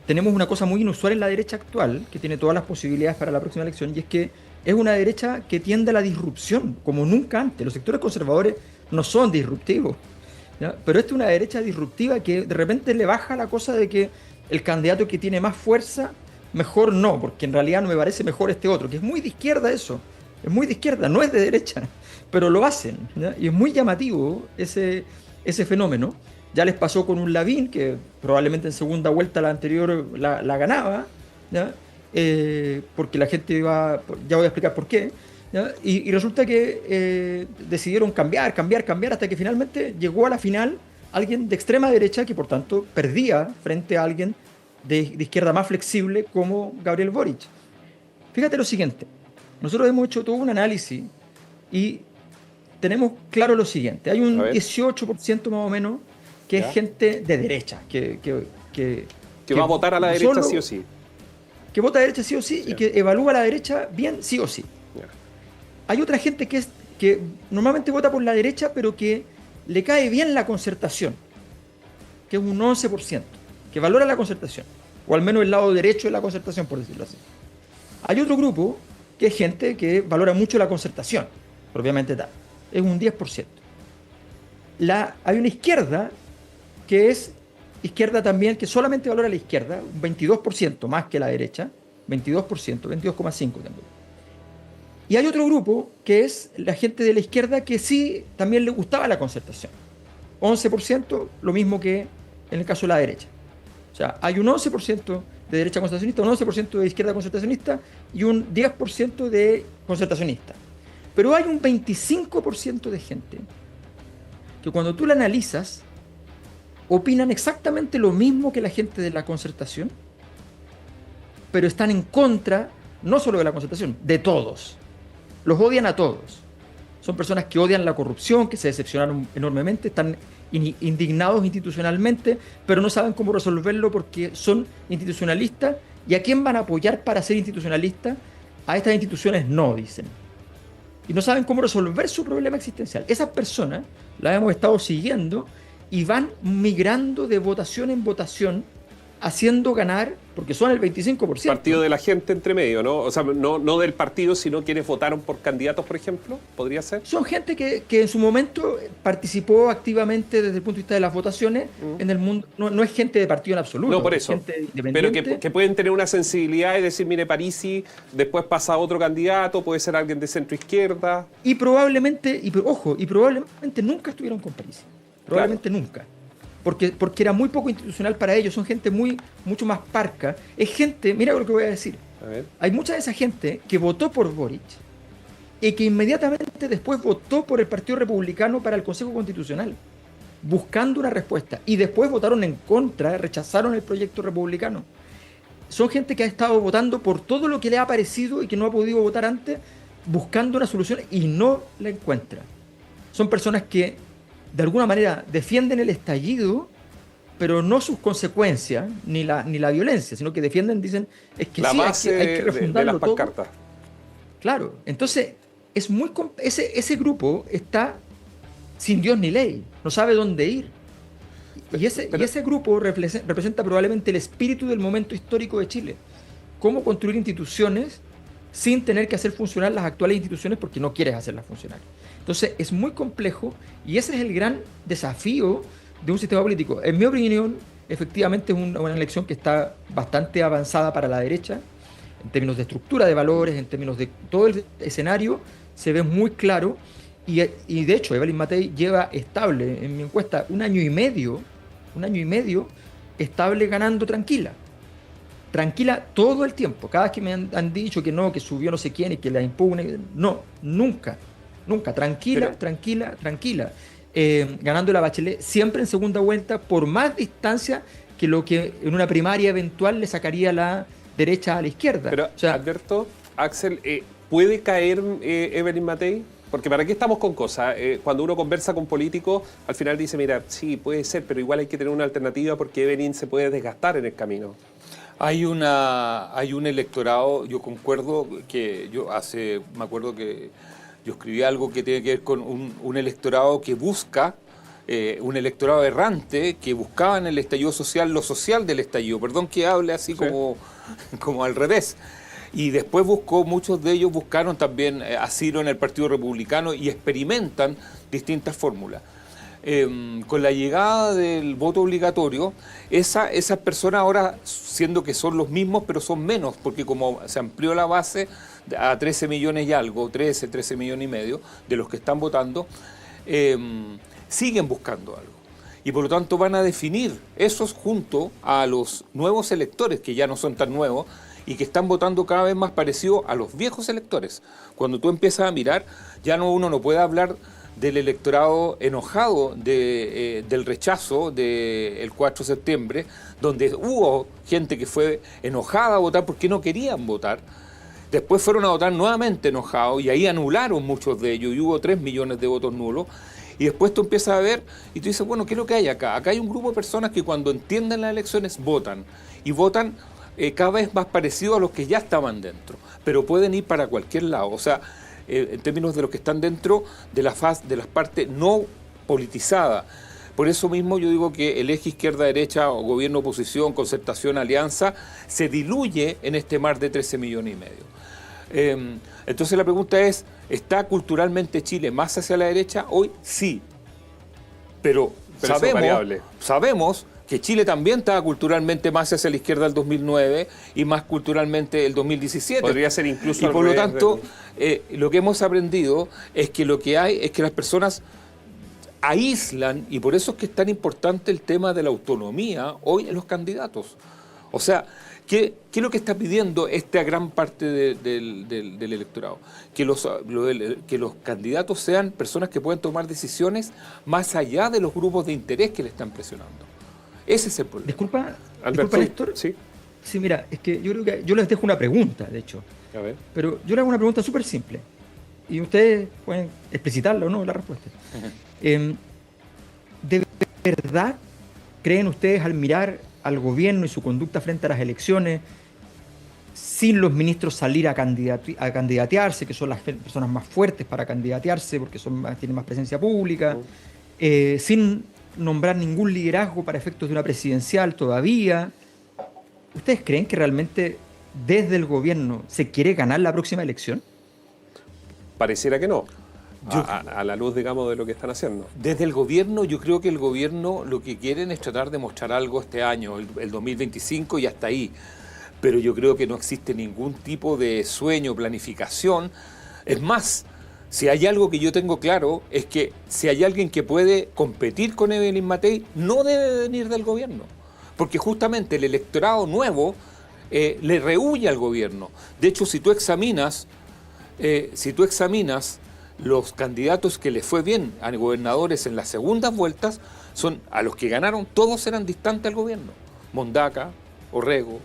tenemos una cosa muy inusual en la derecha actual, que tiene todas las posibilidades para la próxima elección, y es que es una derecha que tiende a la disrupción, como nunca antes. Los sectores conservadores no son disruptivos, ¿ya? Pero esta es una derecha disruptiva que de repente le baja la cosa de que el candidato que tiene más fuerza, mejor no, porque en realidad no me parece mejor este otro, que es muy de izquierda eso, es muy de izquierda, no es de derecha, pero lo hacen, ¿ya? Y es muy llamativo ese fenómeno. Ya les pasó con un Lavín, que probablemente en segunda vuelta la anterior la ganaba, ¿ya? Porque la gente iba, ya voy a explicar por qué, ¿ya? Y resulta que decidieron cambiar, hasta que finalmente llegó a la final alguien de extrema derecha que por tanto perdía frente a alguien de izquierda más flexible como Gabriel Boric. Fíjate lo siguiente, nosotros hemos hecho todo un análisis y tenemos claro lo siguiente, hay un 18% más o menos que es gente de derecha, que va a votar a la derecha sí o sí. Que vota a la derecha sí o sí, y que evalúa a la derecha bien sí o sí. Hay otra gente que normalmente vota por la derecha, pero que le cae bien la concertación, que es un 11%, que valora la concertación, o al menos el lado derecho de la concertación, por decirlo así. Hay otro grupo que es gente que valora mucho la concertación, propiamente tal, es un 10%. Hay una izquierda que es izquierda también, que solamente valora la izquierda, un 22% más que la derecha, 22%, 22,5% tengo. Y hay otro grupo que es la gente de la izquierda que sí también le gustaba la concertación. 11%, lo mismo que en el caso de la derecha. O sea, hay un 11% de derecha concertacionista, un 11% de izquierda concertacionista y un 10% de concertacionista. Pero hay un 25% de gente que cuando tú la analizas, opinan exactamente lo mismo que la gente de la concertación, pero están en contra, no solo de la concertación, de todos. Los odian a todos. Son personas que odian la corrupción, que se decepcionaron enormemente, están indignados institucionalmente, pero no saben cómo resolverlo porque son institucionalistas. ¿Y a quién van a apoyar para ser institucionalistas? A estas instituciones no, dicen. Y no saben cómo resolver su problema existencial. Esas personas las hemos estado siguiendo y van migrando de votación en votación, haciendo ganar, porque son el 25%. Partido de la gente entre medio, ¿no? O sea, no del partido, sino quienes votaron por candidatos, por ejemplo, ¿podría ser? Son gente que en su momento participó activamente desde el punto de vista de las votaciones en el mundo. No es gente de partido en absoluto. No, por eso. Es gente independiente. Pero que pueden tener una sensibilidad y decir, mire, Parisi, después pasa otro candidato, puede ser alguien de centro izquierda. Y probablemente nunca estuvieron con Parisi. Probablemente nunca. Porque era muy poco institucional para ellos, son gente mucho más parca. Es gente, mira lo que voy a decir. A ver. Hay mucha de esa gente que votó por Boric y que inmediatamente después votó por el Partido Republicano para el Consejo Constitucional, buscando una respuesta. Y después votaron en contra, rechazaron el proyecto republicano. Son gente que ha estado votando por todo lo que le ha parecido y que no ha podido votar antes, buscando una solución y no la encuentra. Son personas que de alguna manera defienden el estallido, pero no sus consecuencias, ni la violencia, sino que defienden, dicen, es que la sí, base hay que refundarlo de las pancartas. todo. Claro, entonces es ese grupo está sin Dios ni ley, no sabe dónde ir. Y ese grupo representa probablemente el espíritu del momento histórico de Chile. Cómo construir instituciones sin tener que hacer funcionar las actuales instituciones porque no quieres hacerlas funcionar. Entonces es muy complejo y ese es el gran desafío de un sistema político. En mi opinión, efectivamente es una elección que está bastante avanzada para la derecha, en términos de estructura de valores, en términos de todo el escenario, se ve muy claro y de hecho Evelyn Matei lleva estable en mi encuesta un año y medio estable ganando tranquila todo el tiempo. Cada vez que me han dicho que no, que subió no sé quién y que la impugne, no, nunca, tranquila. Ganando la Bachelet siempre en segunda vuelta por más distancia que lo que en una primaria eventual le sacaría la derecha a la izquierda. Pero, o sea, Alberto, Axel, ¿puede caer Evelyn Matei? Porque ¿para qué estamos con cosas? Cuando uno conversa con políticos, al final dice, mira, sí, puede ser, pero igual hay que tener una alternativa porque Evelyn se puede desgastar en el camino. Hay un electorado, yo concuerdo que me acuerdo que yo escribí algo que tiene que ver con un electorado que busca, un electorado errante que buscaba en el estallido social lo social del estallido, perdón que hable así como al revés. Y después muchos de ellos buscaron también asilo en el Partido Republicano y experimentan distintas fórmulas. Con la llegada del voto obligatorio, esas personas ahora, siendo que son los mismos, pero son menos, porque como se amplió la base a 13 millones y algo, 13 millones y medio de los que están votando, siguen buscando algo. Y por lo tanto van a definir esos junto a los nuevos electores, que ya no son tan nuevos, y que están votando cada vez más parecido a los viejos electores. Cuando tú empiezas a mirar, uno no puede hablar del electorado enojado del rechazo del 4 de septiembre, donde hubo gente que fue enojada a votar porque no querían votar. Después fueron a votar nuevamente enojados y ahí anularon muchos de ellos y hubo 3 millones de votos nulos. Y después tú empiezas a ver y tú dices, bueno, ¿qué es lo que hay acá? Acá hay un grupo de personas que cuando entienden las elecciones votan. Y votan cada vez más parecido a los que ya estaban dentro. Pero pueden ir para cualquier lado. O sea, en términos de los que están dentro de las partes no politizadas. Por eso mismo yo digo que el eje izquierda-derecha, o gobierno-oposición, concertación, alianza, se diluye en este mar de 13 millones y medio. Entonces la pregunta es, ¿está culturalmente Chile más hacia la derecha? Hoy sí, pero sabemos que Chile también estaba culturalmente más hacia la izquierda del 2009 y más culturalmente el 2017. Podría ser incluso y por lo tanto, lo que hemos aprendido es que lo que hay es que las personas aíslan, y por eso es que es tan importante el tema de la autonomía hoy en los candidatos. O sea, ¿qué es lo que está pidiendo esta gran parte del electorado? Que los candidatos sean personas que puedan tomar decisiones más allá de los grupos de interés que le están presionando. Ese es el problema. Disculpa, Alberto, Néstor. sí. Sí, mira, es que yo creo que yo les dejo una pregunta, de hecho. A ver. Pero yo le hago una pregunta súper simple. Y ustedes pueden explicitarla o no, la respuesta. ¿De verdad creen ustedes, al mirar al gobierno y su conducta frente a las elecciones, sin los ministros salir a candidatearse, que son las personas más fuertes para candidatearse porque tienen más presencia pública, sin nombrar ningún liderazgo para efectos de una presidencial todavía, ¿ustedes creen que realmente desde el gobierno se quiere ganar la próxima elección? Pareciera que no. A la luz, digamos, de lo que están haciendo. Desde el gobierno, yo creo que el gobierno lo que quieren es tratar de mostrar algo este año, el 2025 y hasta ahí. Pero yo creo que no existe ningún tipo de sueño, planificación. Es más, si hay algo que yo tengo claro, es que si hay alguien que puede competir con Evelyn Matei, no debe venir del gobierno. Porque justamente el electorado nuevo le rehúye al gobierno. De hecho, si tú examinas los candidatos que les fue bien a gobernadores en las segundas vueltas, son a los que ganaron, todos eran distantes al gobierno. Mondaca, Orrego.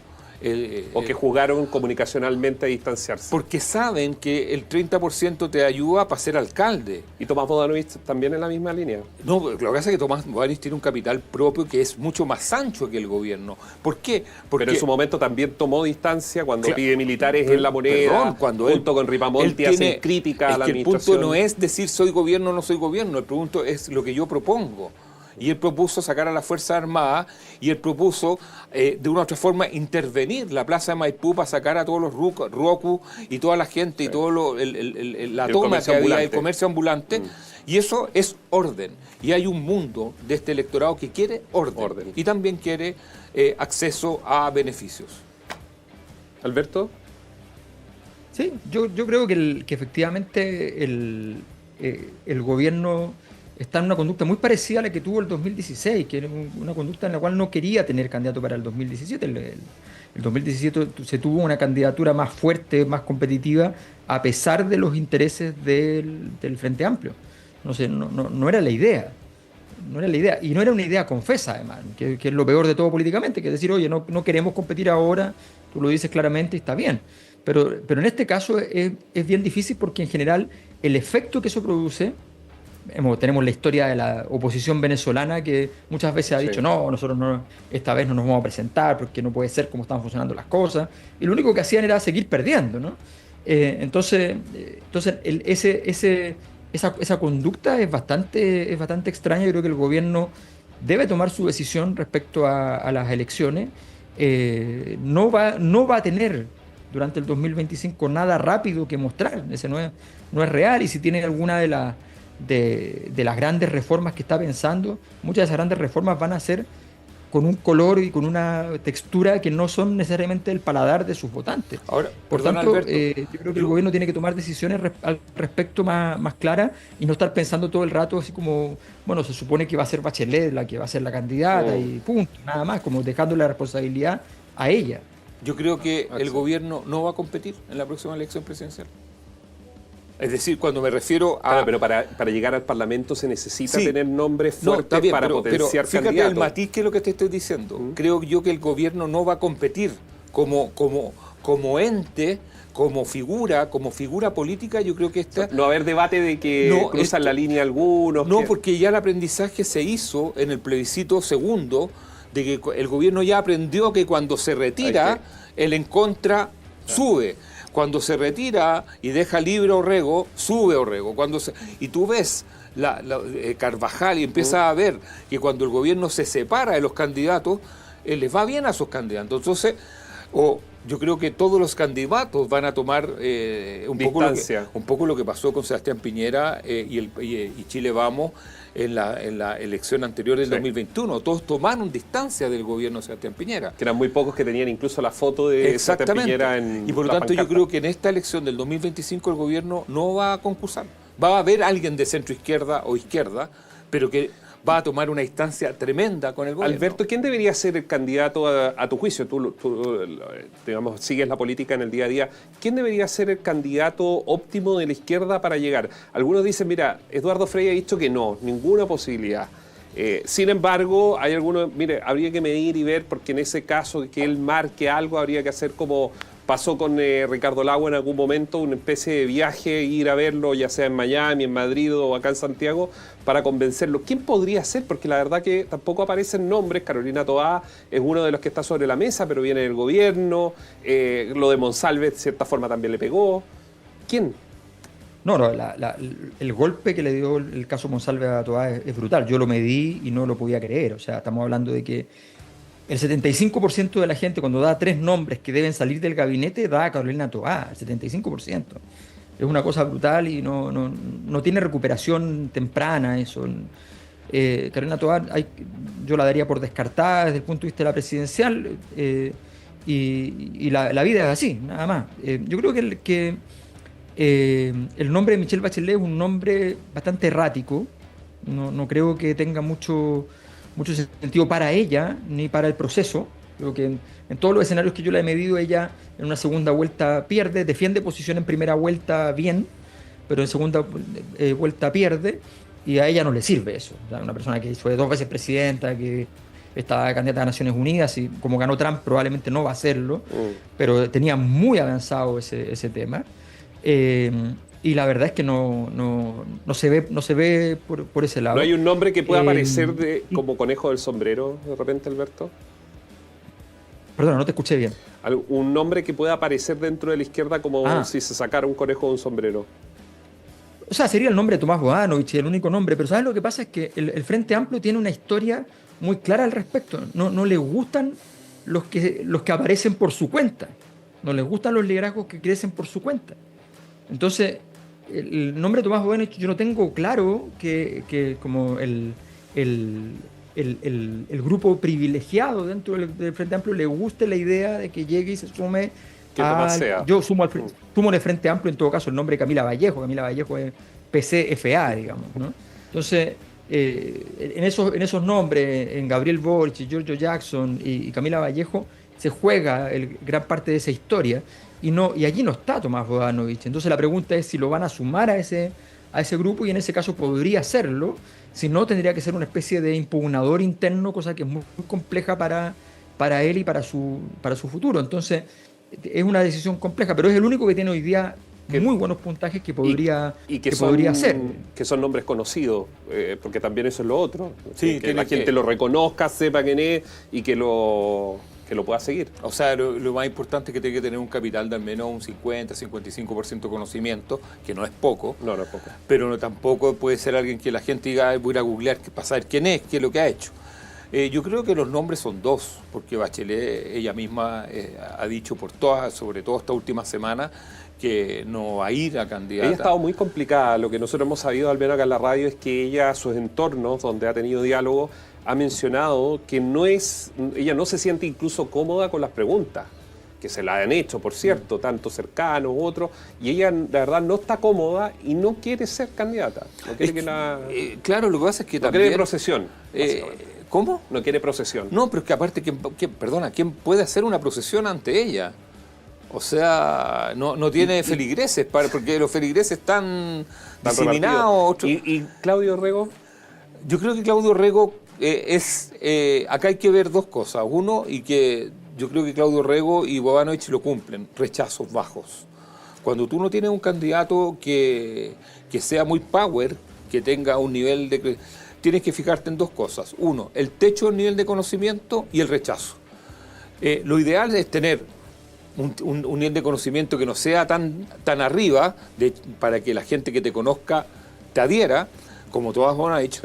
O que jugaron comunicacionalmente a distanciarse. Porque saben que el 30% te ayuda para ser alcalde. Y Tomás Bodanovich también en la misma línea. No, lo que pasa es que Tomás Bodanovich tiene un capital propio que es mucho más ancho que el gobierno. ¿Por qué? Porque pero en su momento también tomó distancia cuando pide militares en la moneda, cuando junto con Ripamonti hacen crítica a la administración. El punto no es decir soy gobierno o no soy gobierno, el punto es lo que yo propongo. Y él propuso sacar a las Fuerzas Armadas y él propuso, de una u otra forma, intervenir la plaza de Maipú para sacar a todos los ROCU y toda la gente y todo la toma que había, el comercio ambulante. Y eso es orden. Y hay un mundo de este electorado que quiere orden. Y también quiere acceso a beneficios. ¿Alberto? Sí, yo creo que efectivamente el gobierno está en una conducta muy parecida a la que tuvo el 2016, que era una conducta en la cual no quería tener candidato para el 2017. El 2017 se tuvo una candidatura más fuerte, más competitiva, a pesar de los intereses del Frente Amplio. No era la idea. No era la idea. Y no era una idea confesa, además, que es lo peor de todo políticamente, que es decir, oye, no queremos competir ahora, tú lo dices claramente y está bien. Pero en este caso es bien difícil porque en general el efecto que eso produce... Tenemos la historia de la oposición venezolana que muchas veces ha dicho, no, nosotros esta vez no nos vamos a presentar porque no puede ser como están funcionando las cosas. Y lo único que hacían era seguir perdiendo, ¿no? Entonces esa conducta es bastante extraña. Yo creo que el gobierno debe tomar su decisión respecto a las elecciones. No va a tener durante el 2025 nada rápido que mostrar. Ese no es real. Y si tiene alguna de las grandes reformas que está pensando, muchas de esas grandes reformas van a ser con un color y con una textura que no son necesariamente el paladar de sus votantes. Ahora, por tanto, Alberto, yo creo que el gobierno tiene que tomar decisiones al respecto más claras y no estar pensando todo el rato así como, bueno, se supone que va a ser Bachelet la que va a ser la candidata y punto, nada más, como dejando la responsabilidad a ella. Yo creo que el gobierno no va a competir en la próxima elección presidencial. Es decir, cuando me refiero a... Claro, pero para llegar al Parlamento se necesita tener nombres fuertes para potenciar pero fíjate candidatos. el matiz que es lo que te estoy diciendo. Creo yo que el gobierno no va a competir como ente, como figura política. Yo creo que no va a haber debate de que cruzan la línea algunos. No, porque ya el aprendizaje se hizo en el plebiscito segundo, de que el gobierno ya aprendió que cuando se retira, el en contra sube. Cuando se retira y deja libre Orrego, sube Orrego. Y tú ves Carvajal y empiezas a ver que cuando el gobierno se separa de los candidatos, les va bien a sus candidatos. Entonces, yo creo que todos los candidatos van a tomar un poco lo que pasó con Sebastián Piñera y Chile Vamos en la elección anterior del 2021. Todos tomaron distancia del gobierno de Sebastián Piñera. Que eran muy pocos que tenían incluso la foto de Sebastián Piñera en y por lo tanto yo creo que en esta elección del 2025 el gobierno no va a concursar. Va a haber alguien de centro izquierda o izquierda, pero que va a tomar una distancia tremenda con el gobierno. Alberto, ¿quién debería ser el candidato a tu juicio? Tú, digamos, sigues la política en el día a día. ¿Quién debería ser el candidato óptimo de la izquierda para llegar? Algunos dicen, mira, Eduardo Frei ha dicho que no, ninguna posibilidad. Sin embargo, hay algunos, mire, habría que medir y ver, porque en ese caso que él marque algo, habría que hacer como pasó con Ricardo Lagos en algún momento, una especie de viaje, ir a verlo, ya sea en Miami, en Madrid o acá en Santiago, para convencerlo. ¿Quién podría ser? Porque la verdad que tampoco aparecen nombres. Carolina Toá es uno de los que está sobre la mesa, pero viene del gobierno. Lo de Monsalve, de cierta forma, también le pegó. ¿Quién? No, el golpe que le dio el caso Monsalve a Toá es brutal. Yo lo medí y no lo podía creer. O sea, estamos hablando de que el 75% de la gente, cuando da 3 nombres que deben salir del gabinete, da a Carolina Toá, el 75%. Es una cosa brutal y no tiene recuperación temprana eso. Carolina Toá yo la daría por descartada desde el punto de vista de la presidencial, y la vida es así, nada más. Yo creo que el nombre de Michelle Bachelet es un nombre bastante errático. No creo que tenga mucho sentido para ella ni para el proceso. Creo que en todos los escenarios que yo la he medido, ella en una segunda vuelta pierde, defiende posición en primera vuelta bien, pero en segunda vuelta pierde, y a ella no le sirve eso. O sea, una persona que fue 2 veces presidenta, que está candidata a Naciones Unidas, y como ganó Trump probablemente no va a hacerlo, pero tenía muy avanzado ese tema. Y la verdad es que no se ve por ese lado. ¿No hay un nombre que pueda aparecer como conejo del sombrero de repente, Alberto? Perdona, no te escuché bien. Un nombre que pueda aparecer dentro de la izquierda como si se sacara un conejo de un sombrero. O sea, sería el nombre de Tomás Bodanovich, el único nombre. Pero ¿sabes lo que pasa? Es que el Frente Amplio tiene una historia muy clara al respecto. No les gustan los que aparecen por su cuenta. No les gustan los liderazgos que crecen por su cuenta. Entonces, el nombre de Tomás Bodanovich, yo no tengo claro que como el grupo privilegiado dentro del Frente Amplio le guste la idea de que llegue y se sume yo sumo en el Frente Amplio, en todo caso, el nombre de Camila Vallejo. Camila Vallejo es PCFA, digamos, ¿no? Entonces, en esos nombres, en Gabriel Boric, Giorgio Jackson y Camila Vallejo, se juega gran parte de esa historia, y allí no está Tomás Bodanovich. Entonces la pregunta es si lo van a sumar a ese grupo, y en ese caso podría hacerlo. Si no, tendría que ser una especie de impugnador interno, cosa que es muy, muy compleja para él y para su futuro. Entonces es una decisión compleja, pero es el único que tiene hoy día muy buenos puntajes que podría hacer. Que son nombres conocidos, porque también eso es lo otro. Sí, que la gente lo reconozca, sepa quién es y que lo pueda seguir. O sea, lo más importante es que tiene que tener un capital de al menos un 50-55% de conocimiento, que no es poco. No es poco. Pero tampoco puede ser alguien que la gente diga, voy a ir a googlear para saber quién es, qué es lo que ha hecho. Yo creo que los nombres son 2, porque Bachelet, ella misma, ha dicho sobre todo esta última semana, que no va a ir a candidata. Ella ha estado muy complicada. Lo que nosotros hemos sabido, al menos acá en la radio, es que ella, sus entornos donde ha tenido diálogo, ha mencionado que ella no se siente incluso cómoda con las preguntas, que se la han hecho, por cierto, tanto cercanos u otros, y ella, la verdad, no está cómoda y no quiere ser candidata. No quiere claro, lo que pasa es que no quiere procesión. ¿Cómo? No quiere procesión. No, pero es que aparte, ¿quién puede hacer una procesión ante ella? O sea, no tiene feligreses, porque los feligreses están diseminados. ¿Y Claudio Rego? Yo creo que Claudio Rego acá hay que ver 2 cosas. Uno, y que yo creo que Claudio Rego y Bodanovich lo cumplen, rechazos bajos. Cuando tú no tienes un candidato que sea muy power, que tenga un nivel de... Tienes que fijarte en 2 cosas. Uno, el techo del nivel de conocimiento y el rechazo. Lo ideal es tener un nivel de conocimiento que no sea tan arriba, para que la gente que te conozca te adhiera, como Tomás Bodanovich,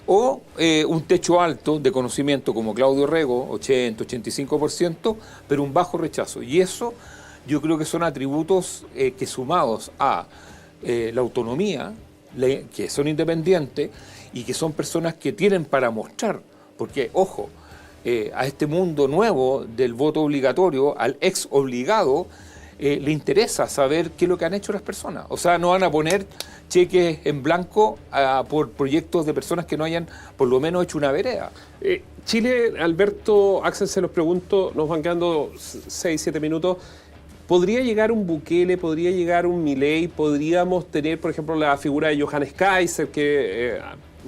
o un techo alto de conocimiento como Claudio Rego, 80-85%, pero un bajo rechazo. Y eso yo creo que son atributos que, sumados a la autonomía, que son independientes y que son personas que tienen para mostrar, porque, ojo, a este mundo nuevo del voto obligatorio, al ex obligado, le interesa saber qué es lo que han hecho las personas. O sea, no van a poner cheques en blanco por proyectos de personas que no hayan por lo menos hecho una vereda. Chile, Alberto, Axel, se los pregunto, nos van quedando 6, 7 minutos. ¿Podría llegar un Bukele, podría llegar un Milei, podríamos tener, por ejemplo, la figura de Johannes Kaiser, que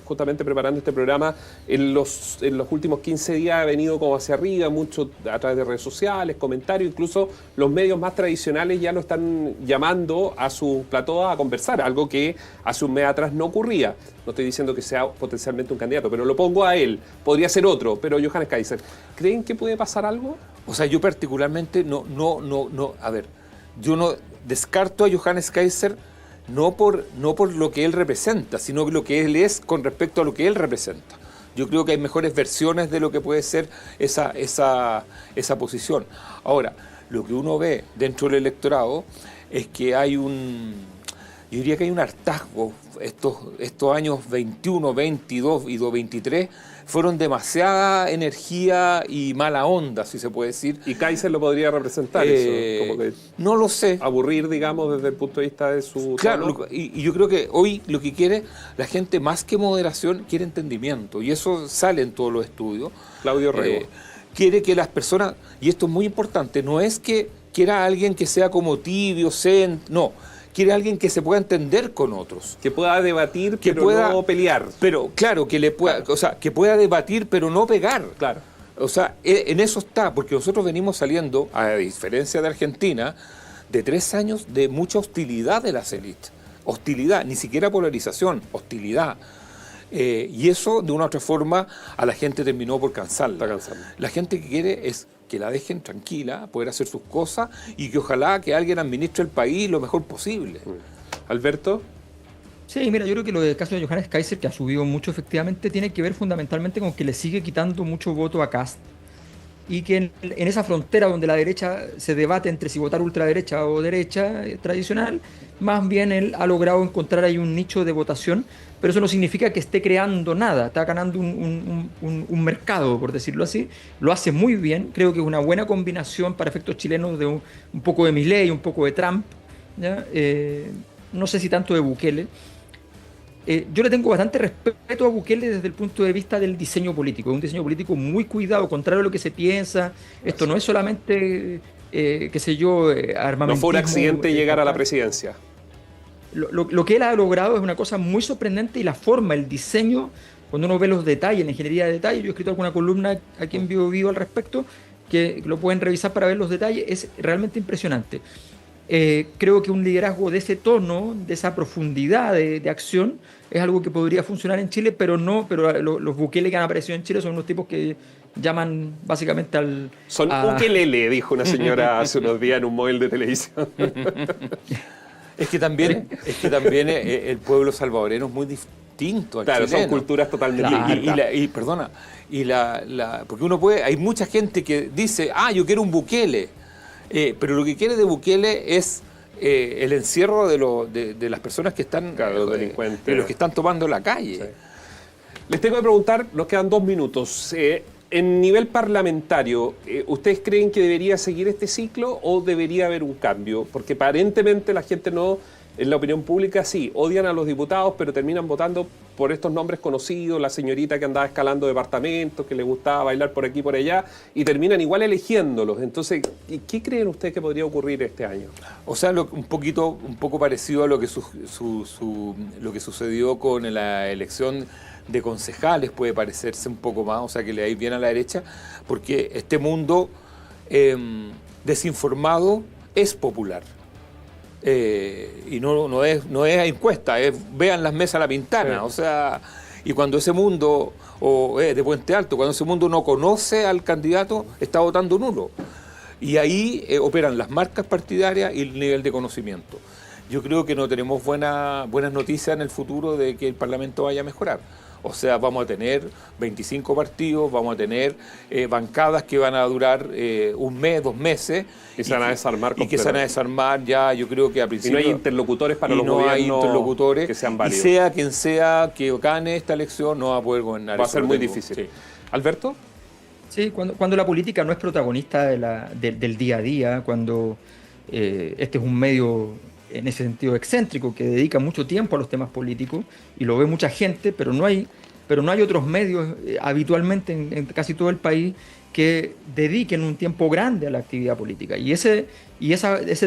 justamente preparando este programa, en los últimos 15 días ha venido como hacia arriba, mucho a través de redes sociales, comentarios, incluso los medios más tradicionales ya lo están llamando a su plató a conversar, algo que hace un mes atrás no ocurría. No estoy diciendo que sea potencialmente un candidato, pero lo pongo a él. Podría ser otro, pero Johannes Kaiser. ¿Creen que puede pasar algo? O sea, yo particularmente a ver, yo no descarto a Johannes Kaiser no por lo que él representa, sino lo que él es con respecto a lo que él representa. Yo creo que hay mejores versiones de lo que puede ser esa posición. Ahora, lo que uno ve dentro del electorado es que yo diría que hay un hartazgo. Estos años 21, 22 y 23 fueron demasiada energía y mala onda, si se puede decir. ¿Y Kaiser lo podría representar eso? Como que no lo sé. Aburrir, digamos, desde el punto de vista de su... Claro, y yo creo que hoy lo que quiere la gente, más que moderación, quiere entendimiento. Y eso sale en todos los estudios. Claudio Rego. Quiere que las personas, y esto es muy importante, no es que quiera a alguien que sea como tibio, no. Quiere alguien que se pueda entender con otros. Que pueda debatir, pero no pelear. Pero claro, que pueda debatir, pero no pegar. Claro. O sea, en eso está, porque nosotros venimos saliendo, a diferencia de Argentina, de 3 años de mucha hostilidad de las élites. Hostilidad, ni siquiera polarización, hostilidad. Y eso, de una u otra forma, a la gente terminó por cansarla. Está cansando. La gente que quiere es que la dejen tranquila, poder hacer sus cosas y que ojalá que alguien administre el país lo mejor posible. Alberto. Sí, mira, yo creo que lo del caso de Johannes Kaiser, que ha subido mucho efectivamente, tiene que ver fundamentalmente con que le sigue quitando mucho voto a Kast y que en esa frontera donde la derecha se debate entre si votar ultraderecha o derecha tradicional, más bien él ha logrado encontrar ahí un nicho de votación, pero eso no significa que esté creando nada, está ganando un mercado, por decirlo así, lo hace muy bien, creo que es una buena combinación para efectos chilenos de un poco de Milei, un poco de Trump, ¿ya? No sé si tanto de Bukele. Yo le tengo bastante respeto a Bukele desde el punto de vista del diseño político. Es un diseño político muy cuidado, contrario a lo que se piensa. Esto no es solamente, qué sé yo, armamentismo. No fue un accidente llegar a la presidencia. Lo que él ha logrado es una cosa muy sorprendente y la forma, el diseño, cuando uno ve los detalles, la ingeniería de detalles, yo he escrito alguna columna aquí en Vivo al respecto, que lo pueden revisar para ver los detalles, es realmente impresionante. Creo que un liderazgo de ese tono, de esa profundidad de acción, es algo que podría funcionar en Chile, pero los Bukele que han aparecido en Chile son unos tipos que llaman básicamente Son ukelele, dijo una señora hace unos días en un móvil de televisión. Es que también el pueblo salvadoreño es muy distinto al chileno. Son culturas totalmente distintas. Porque uno hay mucha gente que dice, yo quiero un Bukele. Pero lo que quiere de Bukele es el encierro de las personas que están, los delincuentes, de los que están tomando la calle. Sí. Les tengo que preguntar, nos quedan 2 minutos. En nivel parlamentario, ¿ustedes creen que debería seguir este ciclo o debería haber un cambio? Porque aparentemente la gente no, en la opinión pública sí, odian a los diputados, pero terminan votando por estos nombres conocidos, la señorita que andaba escalando departamentos, que le gustaba bailar por aquí y por allá, y terminan igual eligiéndolos. Entonces, ¿qué creen ustedes que podría ocurrir este año? O sea, un poco parecido a lo que lo que sucedió con la elección de concejales, puede parecerse un poco más, o sea, que le hay bien a la derecha, porque este mundo desinformado es popular. Y no es a encuesta, vean las mesas a la pintana, sí. O sea, y cuando ese mundo, de Puente Alto, cuando ese mundo no conoce al candidato, está votando nulo. Y ahí operan las marcas partidarias y el nivel de conocimiento. Yo creo que no tenemos buenas noticias en el futuro de que el Parlamento vaya a mejorar. O sea, vamos a tener 25 partidos, vamos a tener bancadas que van a durar 1 mes, 2 meses. Y se van a desarmar completamente. Y que se van a desarmar ya, yo creo que a principio... Y no hay interlocutores para los gobiernos que sean válidos. Y sea quien sea que gane esta elección, no va a poder gobernar. Va a ser muy difícil. Sí. ¿Alberto? Sí, cuando la política no es protagonista del día a día, cuando Este es un medio en ese sentido excéntrico que dedica mucho tiempo a los temas políticos y lo ve mucha gente, pero no hay otros medios habitualmente en casi todo el país que dediquen un tiempo grande a la actividad política. Y ese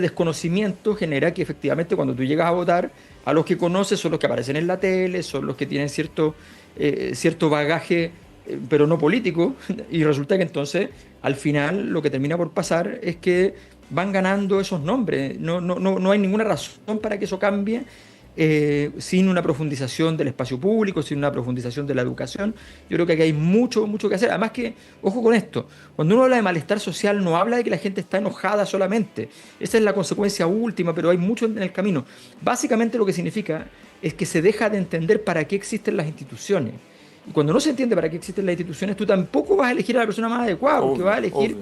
desconocimiento genera que efectivamente cuando tú llegas a votar, a los que conoces son los que aparecen en la tele, son los que tienen cierto bagaje, pero no político, y resulta que entonces al final lo que termina por pasar es que van ganando esos nombres. No hay ninguna razón para que eso cambie. Sin una profundización del espacio público, sin una profundización de la educación. Yo creo que aquí hay mucho que hacer. Además que, ojo con esto, cuando uno habla de malestar social no habla de que la gente está enojada solamente. Esa es la consecuencia última, pero hay mucho en el camino. Básicamente lo que significa es que se deja de entender para qué existen las instituciones. Y cuando no se entiende para qué existen las instituciones, tú tampoco vas a elegir a la persona más adecuada, porque vas a elegir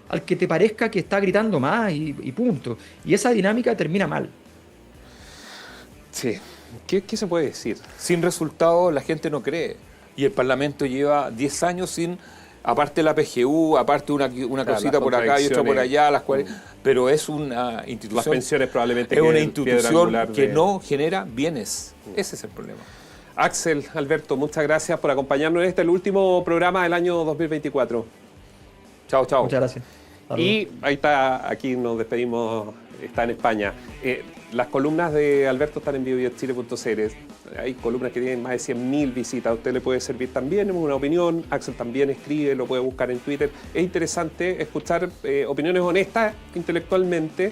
al que te parezca que está gritando más y punto. Y esa dinámica termina mal. Sí. ¿Qué se puede decir? Sin resultados la gente no cree. Y el Parlamento lleva 10 años sin, aparte la PGU, aparte una cosita por acá y otra por allá, pero es una institución. Las pensiones probablemente. Es una institución que no genera bienes. Ese es el problema. Axel, Alberto, muchas gracias por acompañarnos en el último programa del año 2024. Chao. Muchas gracias. Y ahí está, aquí nos despedimos, está en España. Las columnas de Alberto están en biobiochile.cl. Hay columnas que tienen más de 100.000 visitas. A usted le puede servir también una opinión. Axel también escribe, lo puede buscar en Twitter. Es interesante escuchar opiniones honestas intelectualmente,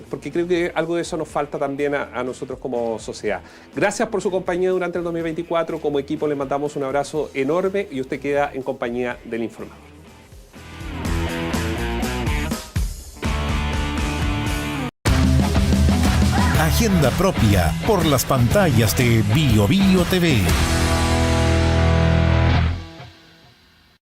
porque creo que algo de eso nos falta también a nosotros como sociedad. Gracias por su compañía durante el 2024. Como equipo le mandamos un abrazo enorme y usted queda en compañía del Informador. Agenda propia por las pantallas de Bio TV.